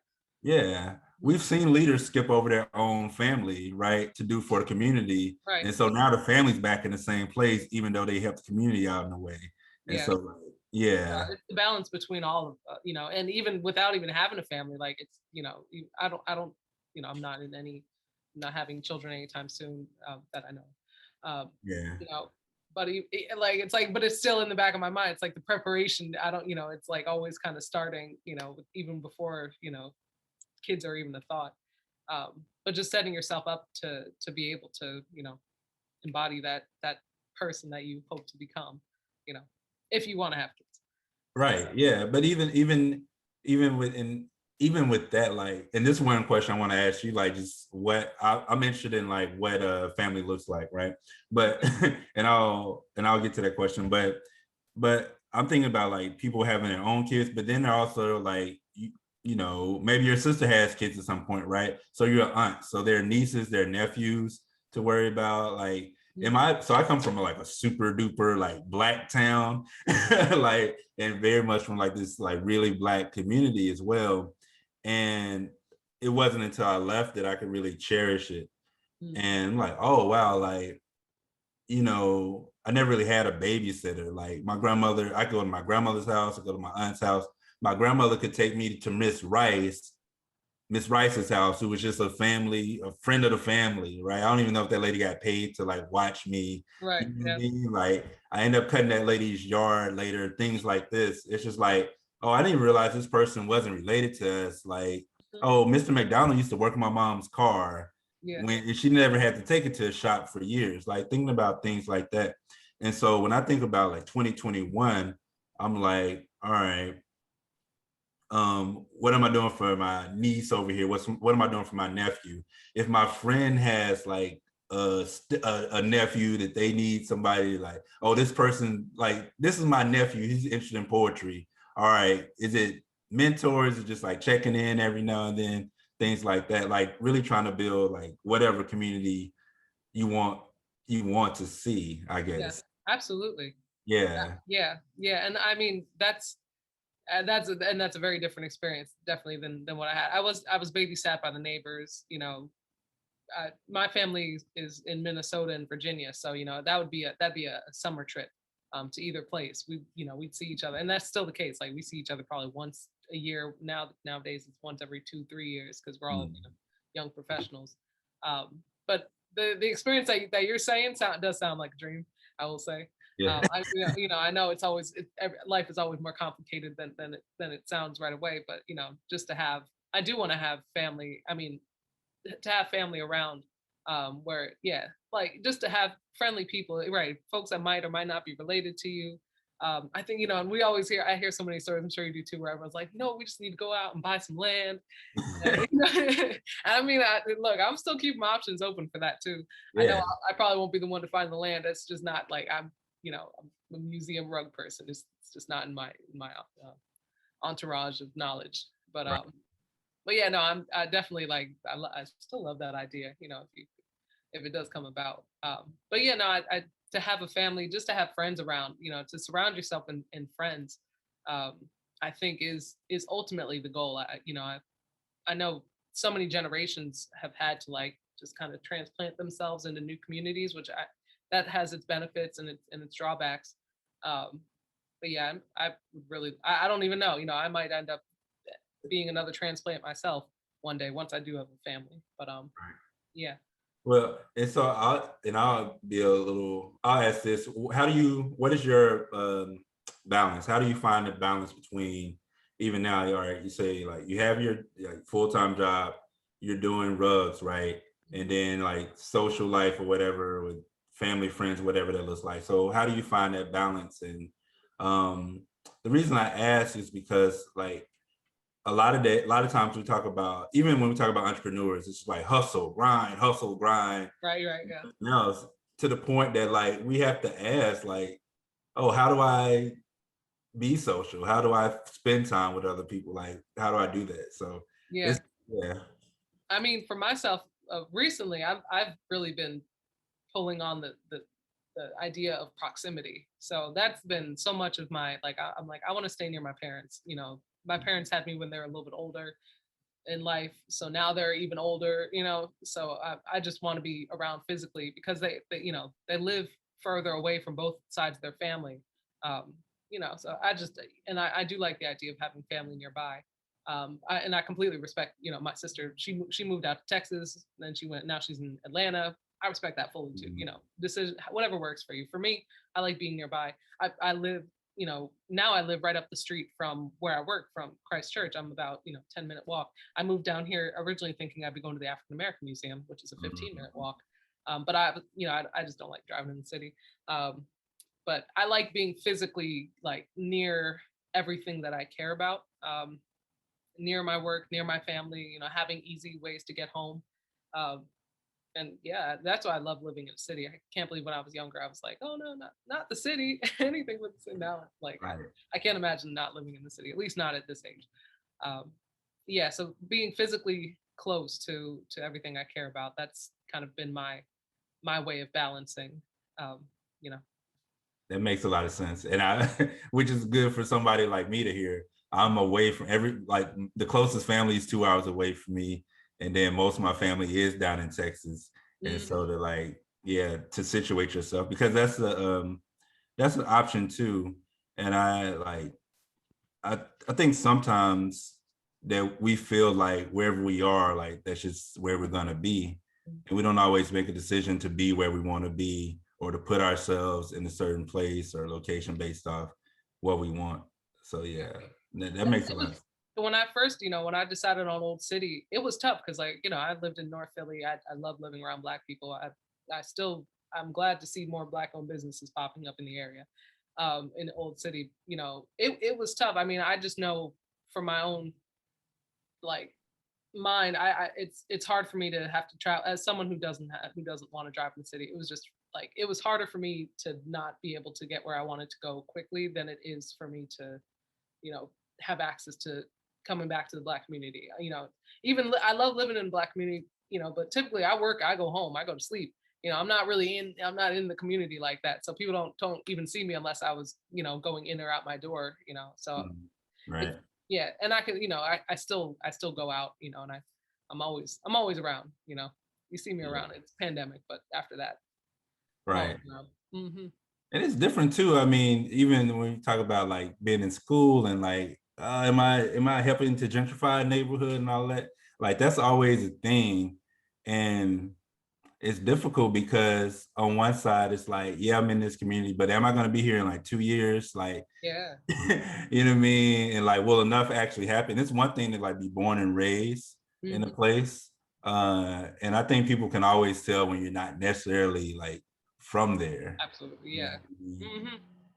Yeah, we've seen leaders skip over their own family, right, to do for the community. right, And so now the family's back in the same place, even though they helped the community out in a way. And yeah. so, yeah, It's the balance between all of you know, and even without even having a family, like it's you know, I don't, you know, I'm not in any, not having children anytime soon that I know. yeah, You know, but like it's like, but it's still in the back of my mind. It's like the preparation. I don't, you know, it's like always kind of starting, you know, even before you know, kids are even a thought. But just setting yourself up to be able to, you know, embody that person that you hope to become, you know, if you want to have kids. right, yeah. But even even with that, like, and this one question I want to ask you, like, just what I'm interested in, like, what a family looks like, right? But and I'll get to that question, but I'm thinking about like people having their own kids, but then they're also like you know, maybe your sister has kids at some point, right? So you're an aunt, so their nieces, their nephews to worry about. Like, am I? So I come from like a super duper like black town, like, and very much from like this like really black community as well. And it wasn't until I left that I could really cherish it. And I'm like, oh wow, like you know, I never really had a babysitter. Like my grandmother, I go to my grandmother's house, I go to my aunt's house. My grandmother could take me to Miss Rice's house, who was just a friend of the family, right? I don't even know if that lady got paid to like watch me. Right. You know what I Yeah. mean? Like I end up cutting that lady's yard later, things like this. It's just like, oh, I didn't realize this person wasn't related to us. Like, oh, Mr. McDonald used to work in my mom's car Yeah. when she never had to take it to a shop for years. Like thinking about things like that. And so when I think about like 2021, I'm like, all right, what am I doing for my niece over here? What am I doing for my nephew? If my friend has like a nephew that they need somebody like, oh, this person, like, this is my nephew, he's interested in poetry. All right, is it mentors? Is it just like checking in every now and then, things like that? Like really trying to build like whatever community you want to see, I Yeah. guess. Absolutely. Yeah. Yeah. And I mean, that's a very different experience, definitely than what I had. I was babysat by the neighbors. You know, my family is in Minnesota and Virginia, so you know that'd be a summer trip to either place. We you know we'd see each other, and that's still the case. Like we see each other probably once a year nowadays. It's once every 2-3 years because we're all you know, young professionals. But the experience that you're saying does sound like a dream. I will say. Yeah. You know, I know it's always life is always more complicated than it sounds right away. But you know, just to have, I do want to have family. I mean, to have family around, where yeah, like just to have friendly people, right? Folks that might or might not be related to you. I think you know, and I hear so many stories. I'm sure you do too, where everyone's like, no, we just need to go out and buy some land. You know? I mean, look, I'm still keeping my options open for that too. I know Yeah. I probably won't be the one to find the land. That's just not like I'm. You know, I'm a museum rug person. It's just not in my entourage of knowledge. Right. But yeah, no, I definitely like I still love that idea. You know, if it does come about. But yeah, no, I to have a family, just to have friends around. You know, to surround yourself in friends. I I think is ultimately the goal. I know so many generations have had to like just kind of transplant themselves into new communities, which that has its benefits and its drawbacks. But yeah, I would really, I don't even know. I might end up being another transplant myself one day once I do have a family. But yeah. Well, and so I'll be a little. I'll ask this: what is your balance? How do you find the balance between even now? All right, you say like you have your like full-time job, you're doing rugs, right, and then like social life or whatever with family, friends, whatever that looks like. So how do you find that balance? And the reason I ask is because like a lot of times we talk about, even when we talk about entrepreneurs, it's like hustle, grind, Right, yeah. else, to the point that like we have to ask like, oh, how do I be social? How do I spend time with other people? Like, how do I do that? So Yeah. it's yeah. I mean, for myself, recently, I've really been pulling on the idea of proximity. So that's been so much of my like. I'm like, I want to stay near my parents. My parents had me when they were a little bit older in life, so now they're even older. So I just want to be around physically because they live further away from both sides of their family. So I do like the idea of having family nearby. And I completely respect, my sister. She moved out to Texas, then now she's in Atlanta. I respect that fully too. Decision, whatever works for you. For me, I like being nearby. I live, now I live right up the street from where I work from Christchurch. I'm about 10-minute walk. I moved down here originally thinking I'd be going to the African American Museum, which is a 15-minute walk. But I just don't like driving in the city. But I like being physically like near everything that I care about. Near my work, near my family, having easy ways to get home. Um, and yeah, that's why I love living in a city. I can't believe when I was younger, I was like, oh no, not the city, anything with the city. Now, like, Right. I can't imagine not living in the city, at least not at this age. Yeah, so being physically close to everything I care about, that's kind of been my way of balancing, um, you know. That makes a lot of sense, and I, which is good for somebody like me to hear. I'm away from the closest family is 2 hours away from me, and then most of my family is down in Texas, and so to like, yeah, to situate yourself because that's an option too, and I think sometimes that we feel like wherever we are, like that's just where we're gonna be, and we don't always make a decision to be where we want to be or to put ourselves in a certain place or location based off what we want. So yeah, that makes a lot of sense. When I first, when I decided on Olde City, it was tough because like, I lived in North Philly. I love living around Black people. I'm glad to see more Black owned businesses popping up in the area. In Olde City, it was tough. I mean, I just know from my own like mind, it's hard for me to have to travel as someone who doesn't want to drive in the city. It was just like it was harder for me to not be able to get where I wanted to go quickly than it is for me to, have access to coming back to the Black community. Even I love living in the Black community, but typically I work, I go home, I go to sleep. I'm not in the community like that. So people don't even see me unless I was, going in or out my door, so Right. yeah. And I could, I still go out, and I'm always around, you see me around. It's pandemic, but after that, Right. Mm-hmm. And it's different too. I mean, even when you talk about like being in school and like, am I helping to gentrify a neighborhood and all that? Like that's always a thing. And it's difficult because on one side it's like, yeah, I'm in this community, but am I going to be here in like 2 years? Like, Yeah. you know what I mean? And like, will enough actually happen? It's one thing to like be born and raised in a place. And I think people can always tell when you're not necessarily like from there. Absolutely. Yeah. Mm-hmm.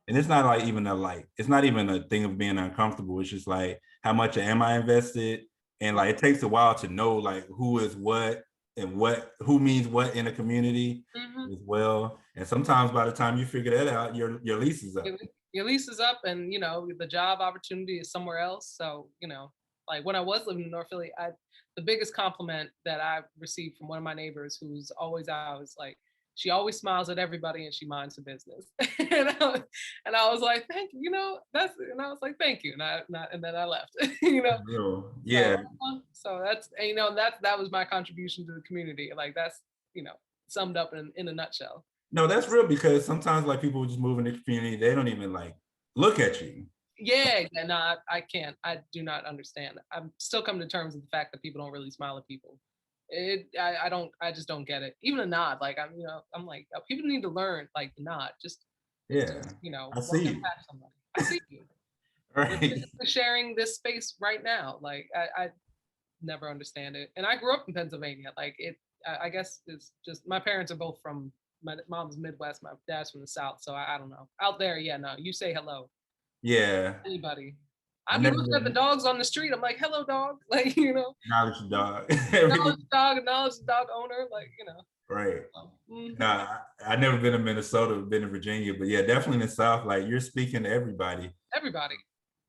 And it's not like it's not even a thing of being uncomfortable. It's just like, how much am I invested? And like, it takes a while to know like who is what and who means what in a community as well. And sometimes by the time you figure that out, your lease is up. Your lease is up and, the job opportunity is somewhere else. So, like when I was living in North Philly, the biggest compliment that I received from one of my neighbors who's always out was like, She always smiles at everybody and she minds her business. And I was like, thank you, that's, and I was like, thank you. And then I left, Real. So, Yeah. so that's, and, that was my contribution to the community. Like that's, summed up in a nutshell. No, that's real, because sometimes like people just move in the community, they don't even like look at you. Yeah, no, I can't. I do not understand. I'm still coming to terms with the fact that people don't really smile at people. I just don't get it. Even a nod, like I'm like, people need to learn, like, the nod. Yeah. I see walking you. past somebody. I see you. Right. We're sharing this space right now. Like I never understand it. And I grew up in Pennsylvania. Like I guess it's just, my parents are both from, my mom's Midwest, my dad's from the South. So I don't know. Out there, yeah, no, you say hello. Yeah. Anybody. I I've been never looking at the dogs on the street. I'm like, hello, dog. Like, acknowledge the dog. acknowledge the dog owner. Like, Right. Mhm. Nah, I never been in Minnesota, been in Virginia, but yeah, definitely in the South. Like, you're speaking to everybody. Everybody.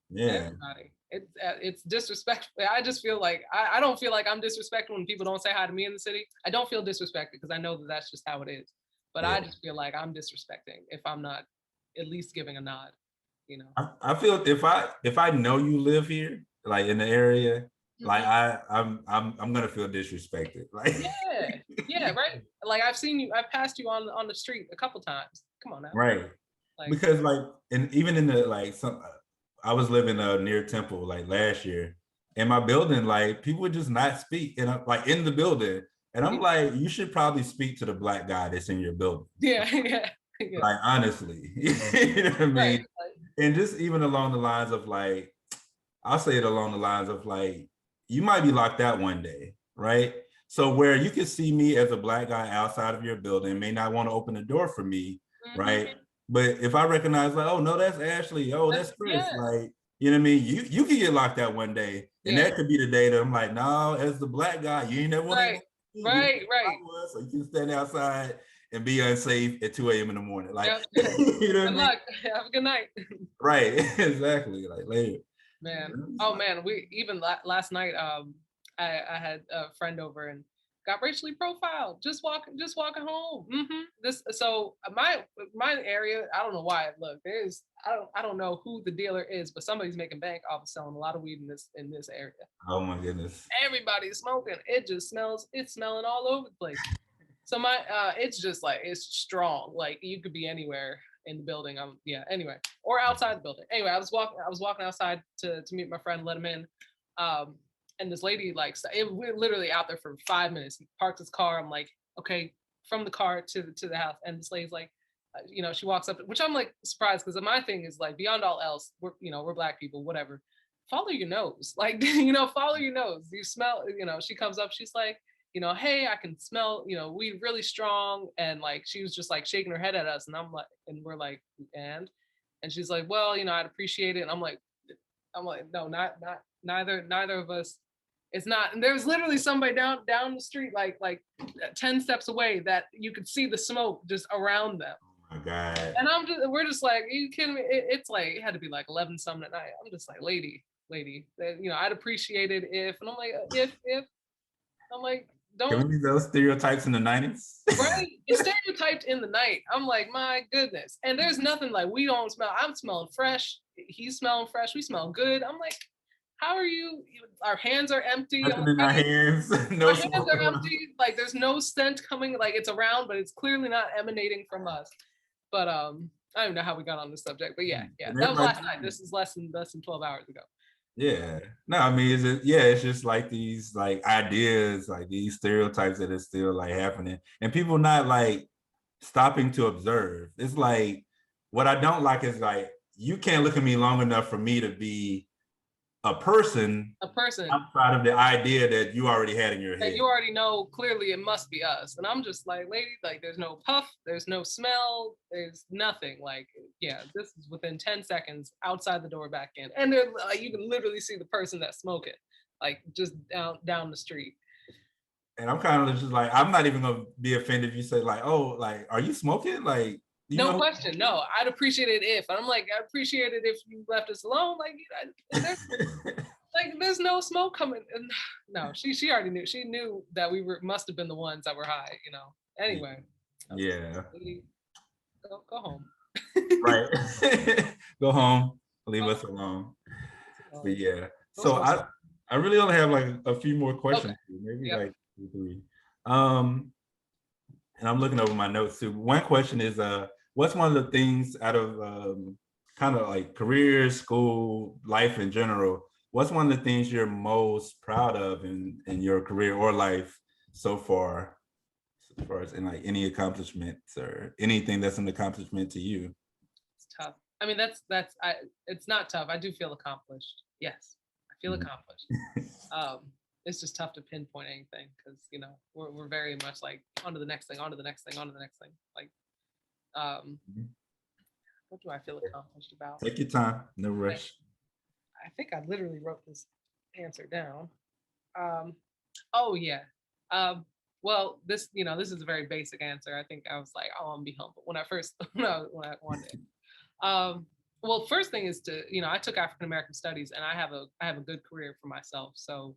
Yeah. Everybody. It's disrespectful. I just feel like I don't feel like I'm disrespectful when people don't say hi to me in the city. I don't feel disrespected because I know that that's just how it is. But Yeah. I just feel like I'm disrespecting if I'm not at least giving a nod. I feel if I know you live here, like in the area, like I'm gonna feel disrespected. Like Yeah, right. Like I've passed you on the street a couple times. Come on now. right. Like, Because like, and even in the like I was living near Temple like last year. In my building, like people would just not speak, and I'm like in the building, and I'm like, you should probably speak to the Black guy that's in your building. yeah. Like honestly, you know what I mean? Right. And just even along the lines of like, I'll say it along the lines of like, you might be locked out one day, right? So where you can see me as a Black guy outside of your building, may not want to open the door for me, right? But if I recognize like, oh no, that's Ashley, oh that's Chris, like, you know what I mean? You could get locked out one day, and that could be the day that I'm like, no, as the Black guy, you ain't never want to. Right. So you can stand outside and be unsafe at 2 a.m. in the morning, like, Yep. you know what I Good mean? luck. Have a good night. Right, exactly. Like later. Man. Oh man, we even last night, I had a friend over and got racially profiled just walking home. My area, I don't know why. Look, I don't know who the dealer is, but somebody's making bank off of selling a lot of weed in this area. Oh my goodness. Everybody's smoking. It's smelling all over the place. So it's just like, it's strong. Like you could be anywhere in the building. Anyway, or outside the building. Anyway, I was walking outside to meet my friend, let him in. And this lady, like, we're literally out there for 5 minutes. He parks his car. I'm like, okay, from the car to the house. And this lady's like, she walks up, which I'm like surprised, because my thing is like, beyond all else, we're Black people, whatever. Follow your nose, like, follow your nose. You smell, she comes up, she's like, hey, I can smell, weed really strong. And like, she was just like shaking her head at us. And we're like, and she's like, well, I'd appreciate it. And I'm like, no, not neither of us. It's not. And there's literally somebody down the street, like 10 steps away, that you could see the smoke just around them. Oh my God. And we're just like, are you kidding me? It's like, it had to be like 11 something at night. I'm just like, lady, I'd appreciate it if, and I'm like, if, I'm like, don't. Can we use those stereotypes in the 90s? Right? It's stereotyped in the night. I'm like, my goodness. And there's nothing like, we don't smell. I'm smelling fresh. He's smelling fresh. We smell good. I'm like, how are you? Our hands are empty. Our hands. No, our hands are empty. Like there's no scent coming. Like it's around, but it's clearly not emanating from us. But I don't know how we got on this subject. But yeah. That was last night. This is less than 12 hours ago. Yeah. No, I mean, it's just like these like ideas, like these stereotypes that are still like happening, and people not like stopping to observe. It's like, what I don't like is like, you can't look at me long enough for me to be a person outside of the idea that you already had in your head. You already know clearly it must be us. And I'm just like, lady, like there's no puff, there's no smell, there's nothing. Like, yeah, this is within 10 seconds outside the door, back in. And you can literally see the person that's smoking, like just down the street. And I'm kind of just like, I'm not even gonna be offended if you say like, oh, like, are you smoking? Like, no question. No, I'd appreciate it if. And I'm like, I appreciate it if you left us alone. Like, there's no smoke coming. And no, she already knew. She knew that we must have been the ones that were high. Anyway, Yeah. Go home. Right. Go home. Leave Go us alone. But yeah. Go So smoke some. I really only have like a few more Okay. questions for you, maybe Yep. like 2, 3. And I'm looking over my notes too. One question is what's one of the things out of kind of like career, school, life in general, what's one of the things you're most proud of in your career or life so far, as far as in like any accomplishments or anything that's an accomplishment to you? It's tough. I mean, it's not tough. I do feel accomplished. Yes, I feel Mhm. accomplished. It's just tough to pinpoint anything because we're very much like on to the next thing, on to the next thing, on to the next thing. Like, Mhm. what do I feel accomplished about? Take your time, no rush. I think I literally wrote this answer down. Oh yeah. Well, this is a very basic answer. I think I was like, oh, I'm be humble when I first when I wanted. Well, first thing is I took African American studies and I have a good career for myself. So,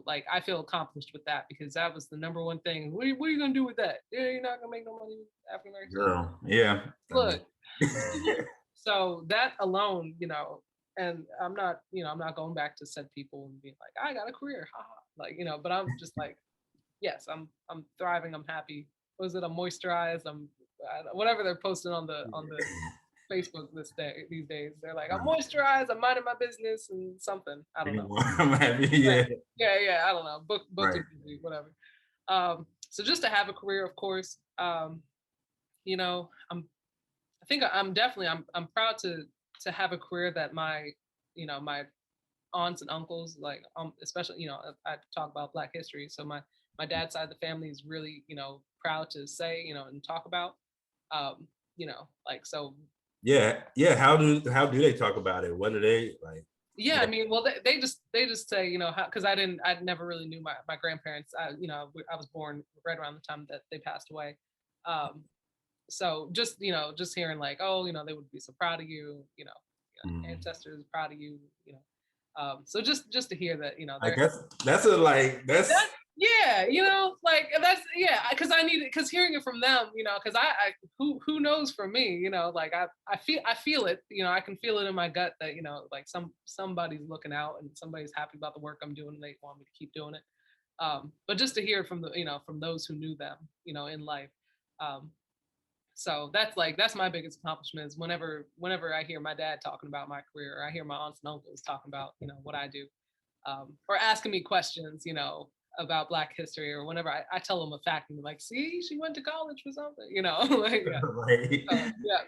like I feel accomplished with that because that was the number one thing. What are you gonna do with that? Yeah, you're not gonna make no money with African American studies. Girl, yeah. Look, so that alone, and I'm not going back to said people and being like, I got a career, haha. Like, but I'm just like, yes, I'm thriving, I'm happy. Was it? I'm moisturized. Whatever they're posting on the Facebook these days. They're like, I'm moisturized, I'm minding my business and something. I don't know. I'm happy, yeah. Yeah, I don't know. Booked Right. and busy, whatever. So just to have a career, of course. I think I'm proud to have a career that my aunts and uncles, like especially I talk about Black history, so my dad's side of the family is really proud to say and talk about, like, so Yeah. How do they talk about it? What do they like? yeah. I mean, well, they just say because I never really knew my grandparents. I was born right around the time that they passed away. um so just hearing like, oh, they would be so proud of you, ancestors proud of you, so just to hear that I they're guess that's a like that's that, yeah, like that's, yeah, because I need it, because hearing it from them, because I who knows for me, like I feel it, I can feel it in my gut that like somebody's looking out and somebody's happy about the work I'm doing and they want me to keep doing it. But just to hear it from the from those who knew them in life. So that's my biggest accomplishment is whenever I hear my dad talking about my career, or I hear my aunts and uncles talking about what I do, or asking me questions about Black history, or whenever I tell them a fact and they're like, see, she went to college for something, like, yeah. right.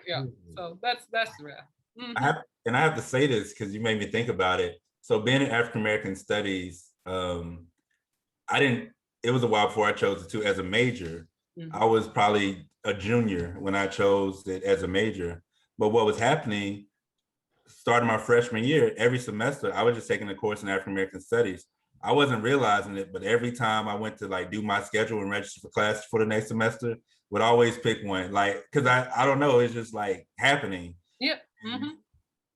Yeah. So that's the real. I have to say this because you made me think about it. So being in African American studies, I didn't. It was a while before I chose it too as a major. I was probably a junior when I chose it as a major. But what was happening, starting my freshman year, every semester, I was just taking a course in African American studies. I wasn't realizing it, but every time I went to like do my schedule and register for class for the next semester, would always pick one, like, because I don't know, it's just like happening. Yeah.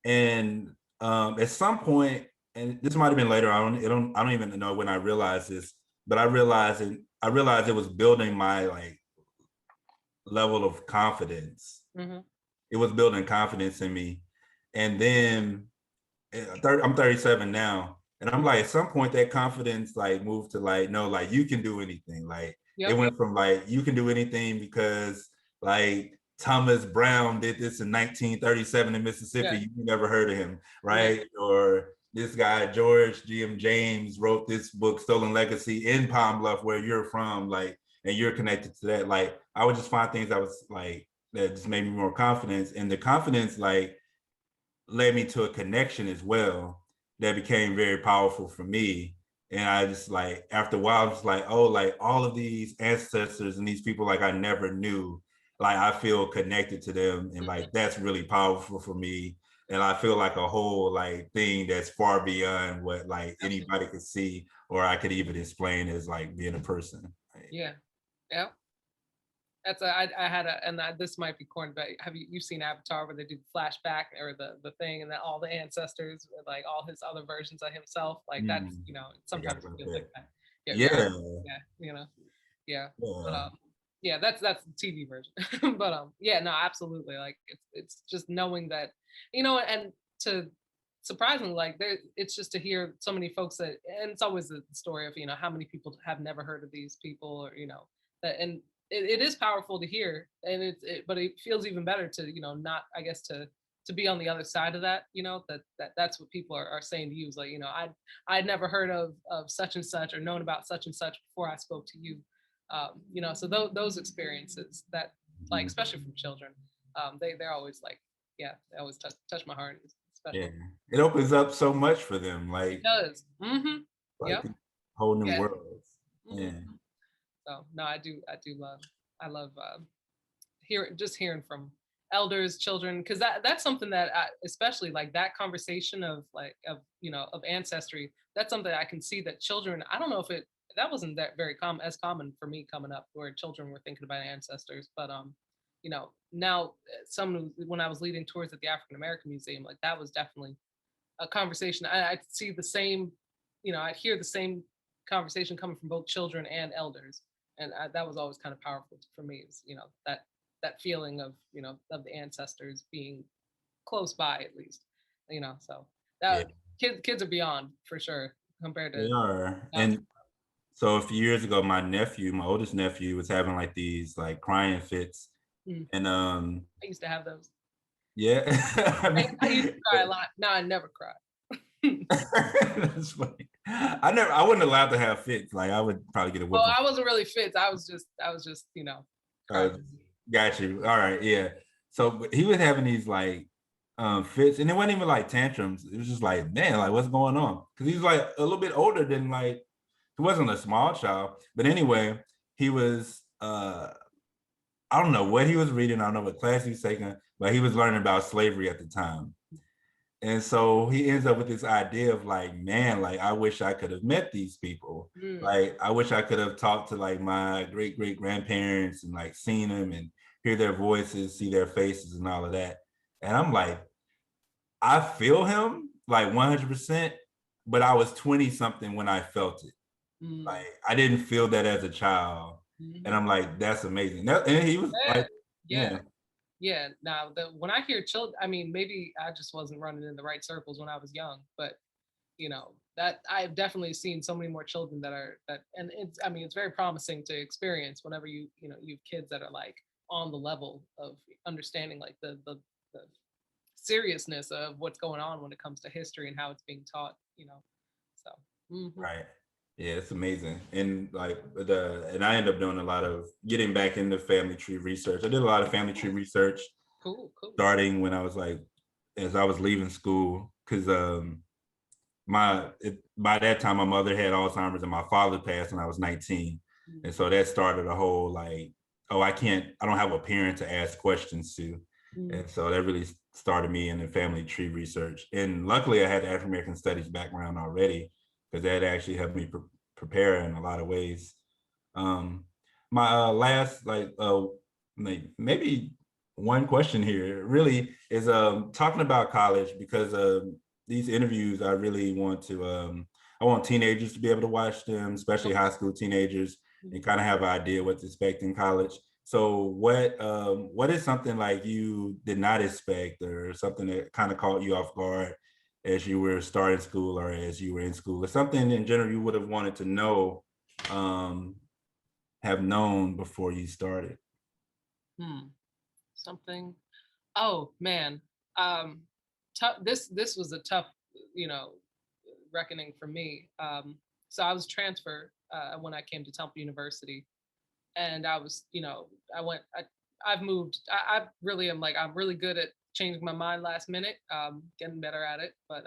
And at some point, and this might have been later, I don't even know when I realized this, but I realized it was building my like level of confidence. It was building confidence in me. And then I'm 37 now, and I'm like, at some point that confidence like moved to like, no, like you can do anything. Like it went from like you can do anything because like Thomas Brown did this in 1937 in Mississippi. You never heard of him, right? Or this guy George G.M. James wrote this book Stolen Legacy in Palm Bluff, where you're from, like, and you're connected to that. Like I would just find things I was like that just made me more confidence, and the confidence like led me to a connection as well that became very powerful for me. And I just like, after a while, I was like, oh, like all of these ancestors and these people like I never knew, like I feel connected to them. And like, that's really powerful for me. And I feel like a whole like thing that's far beyond what like anybody could see, or I could even explain as like being a person. Yeah. I had this might be corny, but have you've seen Avatar where they do the flashback or the thing, and then all the ancestors, like all his other versions of himself, like that's sometimes it feels like that. Yeah. But, Yeah, that's the TV version. But yeah, no, absolutely. Like it's just knowing that, and to surprisingly, like there, it's just to hear so many folks that, and it's always the story of how many people have never heard of these people, or that, and it is powerful to hear, and but it feels even better to not, I guess, to be on the other side of that, that's what people are saying to you is like, I'd never heard of such and such or known about such and such before I spoke to you. So those experiences that, like, especially from children, they're always like, yeah, they always touch my heart. It's Yeah, special. it opens up so much for them, It does. Mm-hmm. like Yep. whole new Yeah. worlds. Mhm. Yeah, So no, I love hearing from elders, children, because that's something that especially like that conversation of like of ancestry. That's something I can see that children. I don't know if that wasn't that very common for me coming up, where children were thinking about ancestors, but now when I was leading tours at the African American Museum, like that was definitely a conversation. I'd see the same, I'd hear the same conversation coming from both children and elders, and that was always kind of powerful for me. Is that feeling of of the ancestors being close by at least, So yeah, that kids are beyond for sure compared they to are. now. And so a few years ago, my oldest nephew, was having like these like crying fits, Mm, and I used to have those. yeah, I I used to mean, cry a lot. Now I never cry. that's funny. I wasn't allowed to have fits. Like I would probably get a Oh, whipping. I wasn't really fit. I was just Uh, crying. got you. All right, yeah. So but he was having these like fits, and it wasn't even like tantrums. It was just like, man, like what's going on? Because he's like a little bit older than like he wasn't a small child, but anyway, he was I don't know what he was reading, I don't know what class he was taking, but he was learning about slavery at the time. And so he ends up with this idea of like, man, like I wish I could have met these people. Mm, Like I wish I could have talked to like my great grandparents and like seen them and hear their voices, see their faces and all of that. And I'm like, I feel him like 100%, but I was 20 something when I felt it. mm, Like I didn't feel that as a child. And mhm. I'm like, that's amazing. And he was Yeah, like, yeah. yeah, Yeah, now when I hear children, I mean, maybe I just wasn't running in the right circles when I was young, but that I've definitely seen so many more children and it's, I mean, it's very promising to experience whenever you have kids that are like on the level of understanding like the seriousness of what's going on when it comes to history and how it's being taught. So, mhm. right. Yeah, it's amazing. And like and I end up doing a lot of getting back into family tree research. I did a lot of family tree research Cool, cool. starting when I was like, as I was leaving school, because by that time my mother had Alzheimer's and my father passed when I was 19. Mm, And so that started a whole like, oh, I don't have a parent to ask questions to. mm, And so that really started me in the family tree research. And luckily I had the African American studies background already, because that actually helped me prepare in a lot of ways. My last maybe one question here really is talking about college, because these interviews I really want to I want teenagers to be able to watch them, especially high school teenagers, mm. and kind of have an idea what to expect in college. So what is something like you did not expect, or something that kind of caught you off guard as you were starting school or as you were in school, or something in general you would have wanted to know, um, have known before you started? Hmm. Something. Oh man, this was a tough, you know, reckoning for me. So I was transferred when I came to Temple University, and I was, I went. I've moved. I really am like I'm really good at changing my mind last minute. Getting better at it, but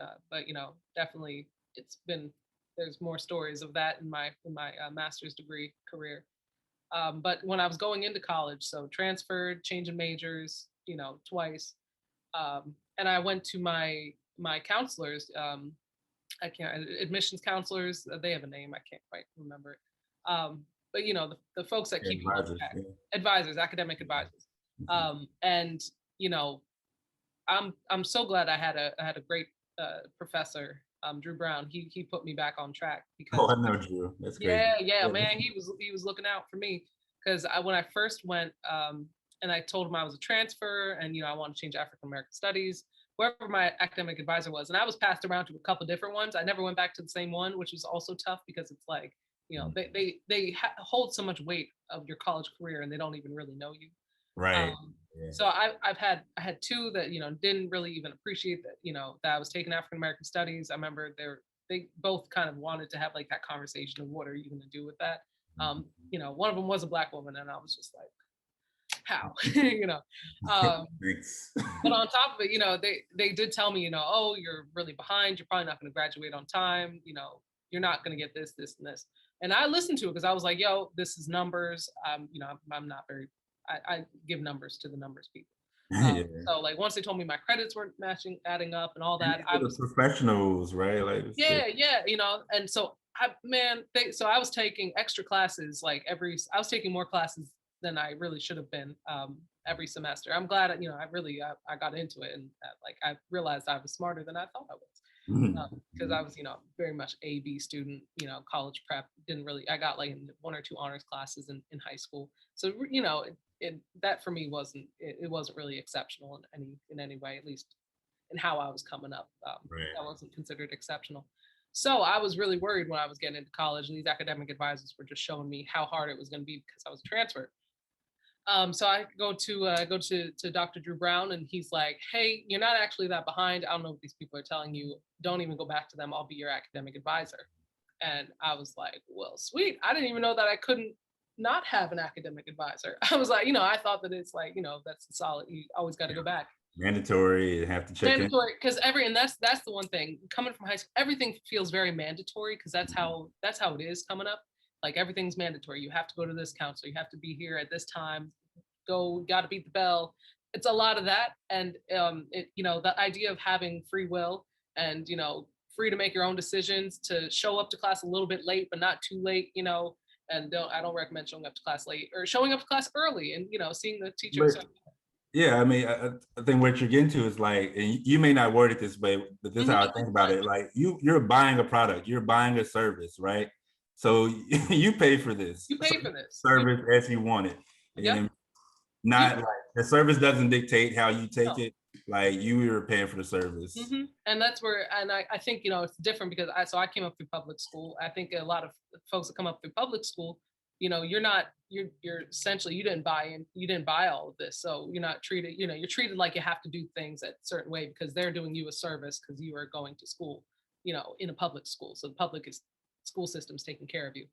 definitely it's been. There's more stories of that in my master's degree career. But when I was going into college, so transferred, changing majors, twice, and I went to my counselors. I can't admissions counselors. They have a name. I can't quite remember it. But the folks that keep you on Advisors, track, yeah. advisors, academic advisors. And you know, I'm so glad I had a great professor, Drew Brown. He put me back on track Oh, because I know, Drew. That's crazy. yeah, Yeah. man, he was looking out for me because when I first went, and I told him I was a transfer and, I want to change African American studies, whoever my academic advisor was, and I was passed around to a couple different ones. I never went back to the same one, which was also tough because it's like, they hold so much weight of your college career and they don't even really know you. Right. So I had two that, didn't really even appreciate that, that I was taking African American studies. I remember they both kind of wanted to have like that conversation of what are you going to do with that? One of them was a Black woman and I was just like, how? Thanks. But on top of it, they did tell me, oh, you're really behind. You're probably not going to graduate on time. You're not going to get this, this, and this. And I listened to it because I was like, yo, this is numbers. I'm not very, I give numbers to the numbers people. So like once they told me my credits weren't matching, adding up and all that, I was professionals, right? Like yeah, and so so I was taking extra classes like I was taking more classes than I really should have been every semester. I'm glad I got into it and like I realized I was smarter than I thought I was because I was very much a B student, college prep I got like one or two honors classes in high school, so that for me wasn't really exceptional in any way, at least in how I was coming up. That wasn't considered exceptional. So I was really worried when I was getting into college, and these academic advisors were just showing me how hard it was going to be because I was transferred. So I go to Dr. Drew Brown, and he's like, "Hey, you're not actually that behind. I don't know what these people are telling you. Don't even go back to them. I'll be your academic advisor." And I was like, "Well, sweet. I didn't even know that I couldn't not have an academic advisor." I was like, I thought that it's like, that's solid. You always got to go back. Mandatory, have to check mandatory because that's the one thing coming from high school. Everything feels very mandatory because that's how it is coming up. Like everything's mandatory. You have to go to this counselor. You have to be here at this time. Got to beat the bell. It's a lot of that, and the idea of having free will and free to make your own decisions, to show up to class a little bit late but not too late. And I don't recommend showing up to class late or showing up to class early and seeing the teacher. Yeah, I mean, I think what you're getting to is like, and you may not word it this way, but this is how I think about it. Like you're buying a product, you're buying a service, right? So you pay for this. You pay for this service as you want it. Yep. Not like the service doesn't dictate how you take it. Like you are paying for the service. Mm-hmm. And that's where, and I think, it's different because I came up through public school. I think a lot of folks that come up through public school, you're essentially, you didn't buy all of this. So you're not treated, you're treated like you have to do things a certain way because they're doing you a service because you are going to school, in a public school. So the school system's taking care of you.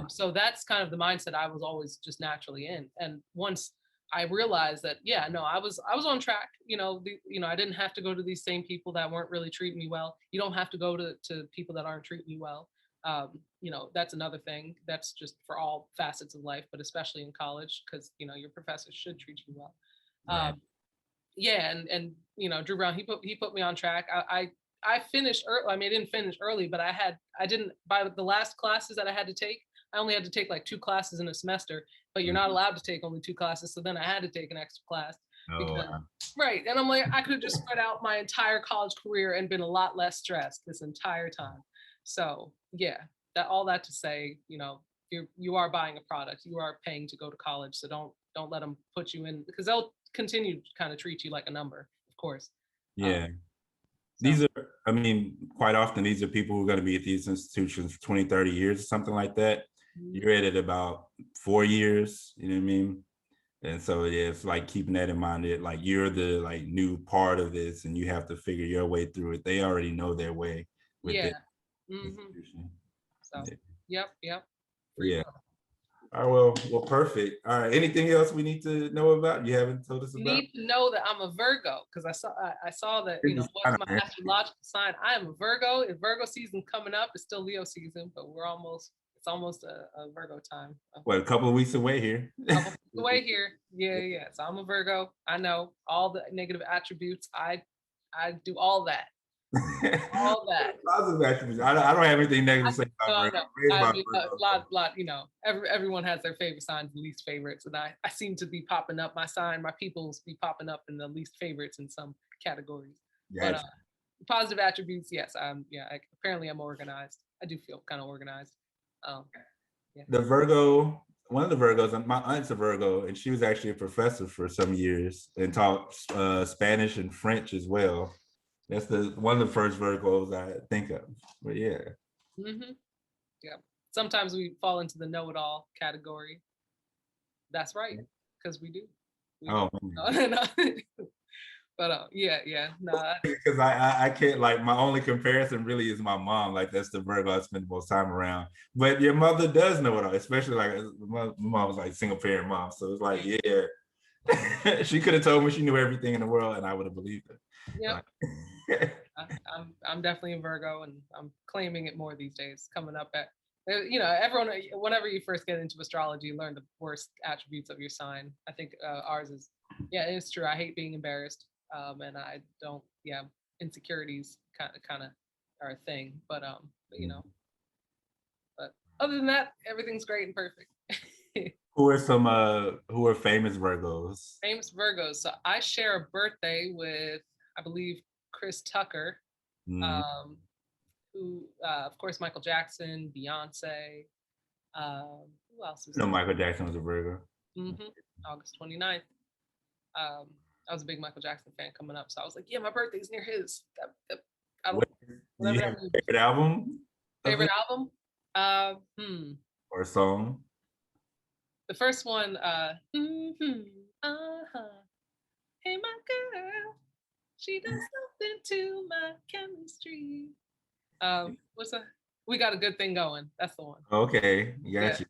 So that's kind of the mindset I was always just naturally in. And once I realized that, I was on track, I didn't have to go to these same people that weren't really treating me well. You don't have to go to people that aren't treating you well. That's another thing. That's just for all facets of life, but especially in college, because, your professors should treat you well. And Drew Brown, he put me on track. I finished early. I mean, I didn't finish early, but I didn't, by the last classes that I had to take, I only had to take like 2 classes in a semester, but you're not allowed to take only 2 classes. So then I had to take an extra class. Right. And I'm like, I could have just spread out my entire college career and been a lot less stressed this entire time. So all that to say, you are buying a product, you are paying to go to college. So don't let them put you in, because they'll continue to kind of treat you like a number, of course. These are, I mean, quite often, these are people who are going to be at these institutions for 20, 30 years or something like that. You're at it about 4 years, you know what I mean? And so it's like keeping that in mind, that like you're the like new part of this and you have to figure your way through it. They already know their way with it. So yep. Yeah. All right, well, perfect. All right. Anything else we need to know about? You haven't told us about? You need to know that I'm a Virgo, because I saw that, what's my astrological sign? I am a Virgo. If Virgo season coming up, it's still Leo season, but it's almost a Virgo time. What, a couple of weeks away here? Yeah. So I'm a Virgo. I know all the negative attributes. I do all that. All that. Positive attributes. I don't have anything negative to say about Virgo. Everyone has their favorite signs and least favorites, and I seem to be popping up. My sign, my peoples be popping up in the least favorites in some categories. But positive attributes, yes. Apparently I'm organized. I do feel kind of organized. The Virgo one of the Virgos, and my aunt's a Virgo, and she was actually a professor for some years and taught Spanish and French as well. That's the one of the first Virgos I think of. But yeah. Mm-hmm. Yeah. Sometimes we fall into the know-it-all category. That's right, because we do. We Oh, do. No. But yeah, no. because I can't, like, my only comparison really is my mom. Like, that's the Virgo I spend the most time around. But your mother does know it all, especially like my mom was like single parent mom. So it's like, yeah, she could have told me she knew everything in the world and I would have believed her. Yeah. Like, I'm definitely a Virgo, and I'm claiming it more these days. Coming up at, everyone, whenever you first get into astrology, you learn the worst attributes of your sign. I think ours is, yeah, it's true. I hate being embarrassed, and I don't, yeah, insecurities kind of are a thing. But but other than that, everything's great and perfect. who are famous Virgos? Famous Virgos. So I share a birthday with, I believe, Chris Tucker. Mm. Who, of course, Michael Jackson, Beyonce. Who else is No, Michael Jackson was a Virgo. August 29th. I was a big Michael Jackson fan coming up, so I was like, yeah, my birthday's near his. I don't, Do you have a favorite album? Favorite album? Or song? The first one, hey, my girl, she does something to my chemistry. What's that? We got a good thing going. That's the one. Okay, got you.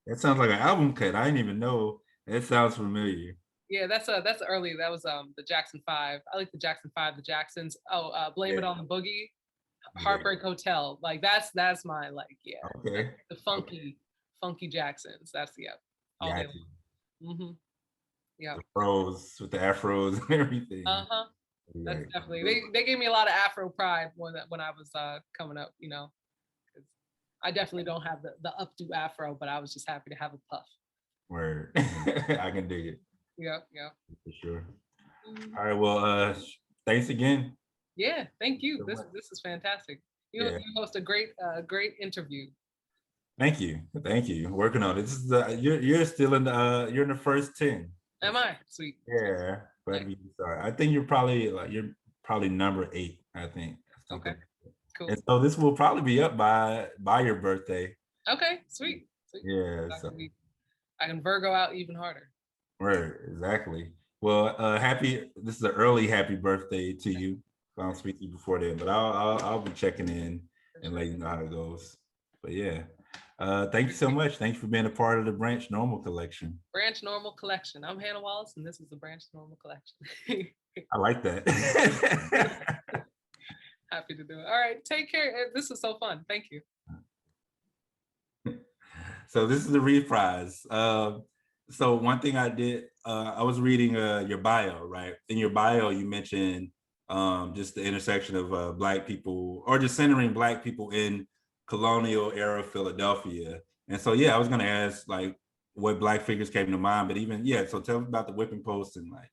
That sounds like an album cut. I didn't even know. That sounds familiar. Yeah, that's early. That was the Jackson 5. I like the Jackson 5, the Jacksons. Blame It on the Boogie, Heartbreak Hotel. Like that's my, like, yeah. Okay. The funky Jacksons. That's all day long. Yeah. The pros with the afros and everything. That's definitely, they gave me a lot of Afro pride when I was coming up, I definitely don't have the updo Afro, but I was just happy to have a puff. Word. I can dig it. Yeah. For sure. All right, well, thanks again. Yeah, thank you. This is fantastic. You host a great interview. Thank you. Working on it. This is you're still in the first 10. Am I? Sweet. Yeah, but I think you're probably number 8. I think. Okay. Cool. And so this will probably be up by your birthday. Okay. Sweet. Yeah. I can Virgo out even harder. Right. Exactly. Well, this is an early happy birthday to you. I don't speak to you before then, but I'll be checking in and letting you know how it goes. But yeah. Thank you so much. Thanks for being a part of the Branch Normal Collection. Branch Normal Collection. I'm Hannah Wallace, and this is the Branch Normal Collection. I like that. Happy to do it. All right, take care. This is so fun. Thank you. So this is the reprise. So one thing I did, I was reading your bio, right? In your bio, you mentioned just the intersection of Black people, or just centering Black people in colonial era Philadelphia. And so, yeah, I was going to ask, like, what Black figures came to mind, but even, so tell me about the whipping post and like.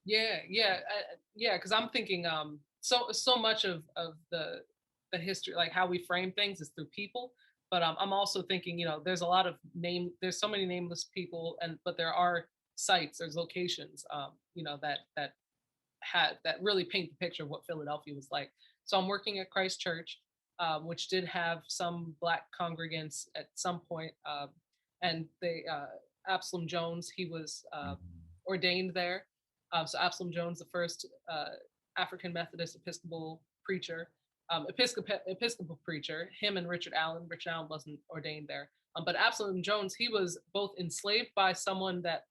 Because I'm thinking so much of the history, like how we frame things, is through people. But I'm also thinking, there's a lot of there's so many nameless people, but there are sites, there's locations, that really paint the picture of what Philadelphia was like. So I'm working at Christ Church, which did have some Black congregants at some point, and Absalom Jones, he was ordained there. So Absalom Jones, the first African Methodist Episcopal preacher, Episcopal preacher, him and Richard Allen. Richard Allen wasn't ordained there, but Absalom Jones, he was both enslaved by someone that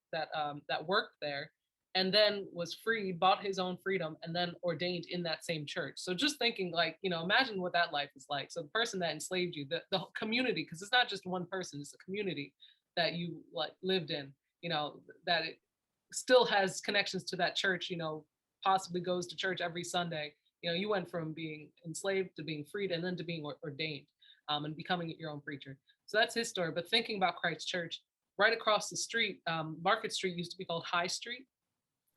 worked there, and then was freed, bought his own freedom, and then ordained in that same church. So just thinking, like, imagine what that life is like. So the person that enslaved you, the community, because it's not just one person, it's a community that you like lived in, that it still has connections to that church, possibly goes to church every Sunday. You went from being enslaved to being freed, and then to being ordained, and becoming your own preacher. So that's his story. But thinking about Christ Church, right across the street, Market Street used to be called High Street.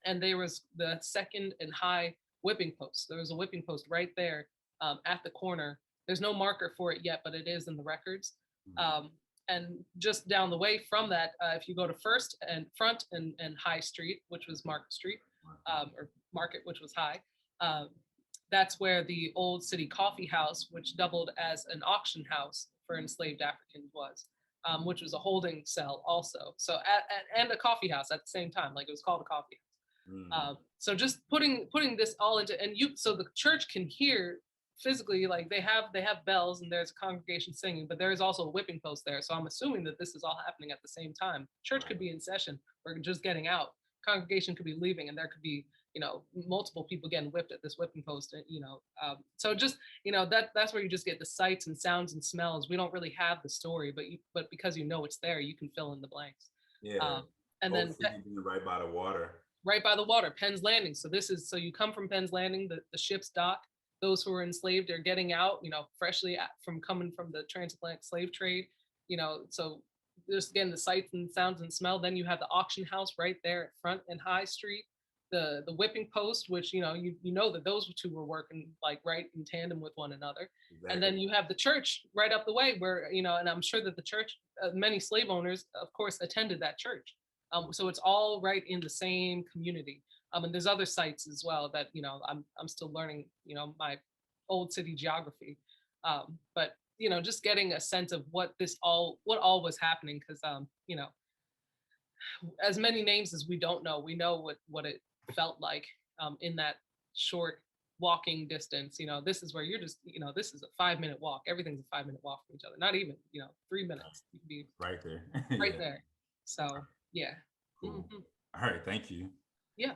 And there was the Second and High whipping post. There was a whipping post right there at the corner. There's no marker for it yet, but it is in the records. and just down the way from that, if you go to Front and High Street, which was Market Street, or Market, which was High, that's where the Olde City Coffee House, which doubled as an auction house for enslaved Africans, was, which was a holding cell also. So and a coffee house at the same time, like it was called a coffee house. So just putting this all into, and so the church can hear physically, like they have bells and there's a congregation singing, but there is also a whipping post there. So I'm assuming that this is all happening at the same time. Church could be in session or just getting out. Congregation could be leaving, and there could be, multiple people getting whipped at this whipping post. So just, that's where you just get the sights and sounds and smells. We don't really have the story, but because it's there, you can fill in the blanks. Yeah. And then right by the water. Right by the water, Penn's Landing. So you come from Penn's Landing, the ship's dock. Those who were enslaved are getting out, freshly coming from the transatlantic slave trade, so just again, the sights and sounds and smell. Then you have the auction house right there at Front and High Street, the whipping post, which, that those two were working like right in tandem with one another. Exactly. And then you have the church right up the way where, and I'm sure that the church, many slave owners, of course, attended that church. So it's all right in the same community. And there's other sites as well that, I'm still learning, my Olde City geography. But, just getting a sense of what all was happening. Cause, as many names as we don't know, we know what it felt like in that short walking distance. This is where you're just, this is a 5-minute walk. Everything's a 5-minute walk from each other. Not even, 3 minutes. You could be right there. Right there. So, yeah. Cool. Mm-hmm. All right. Thank you. Yeah.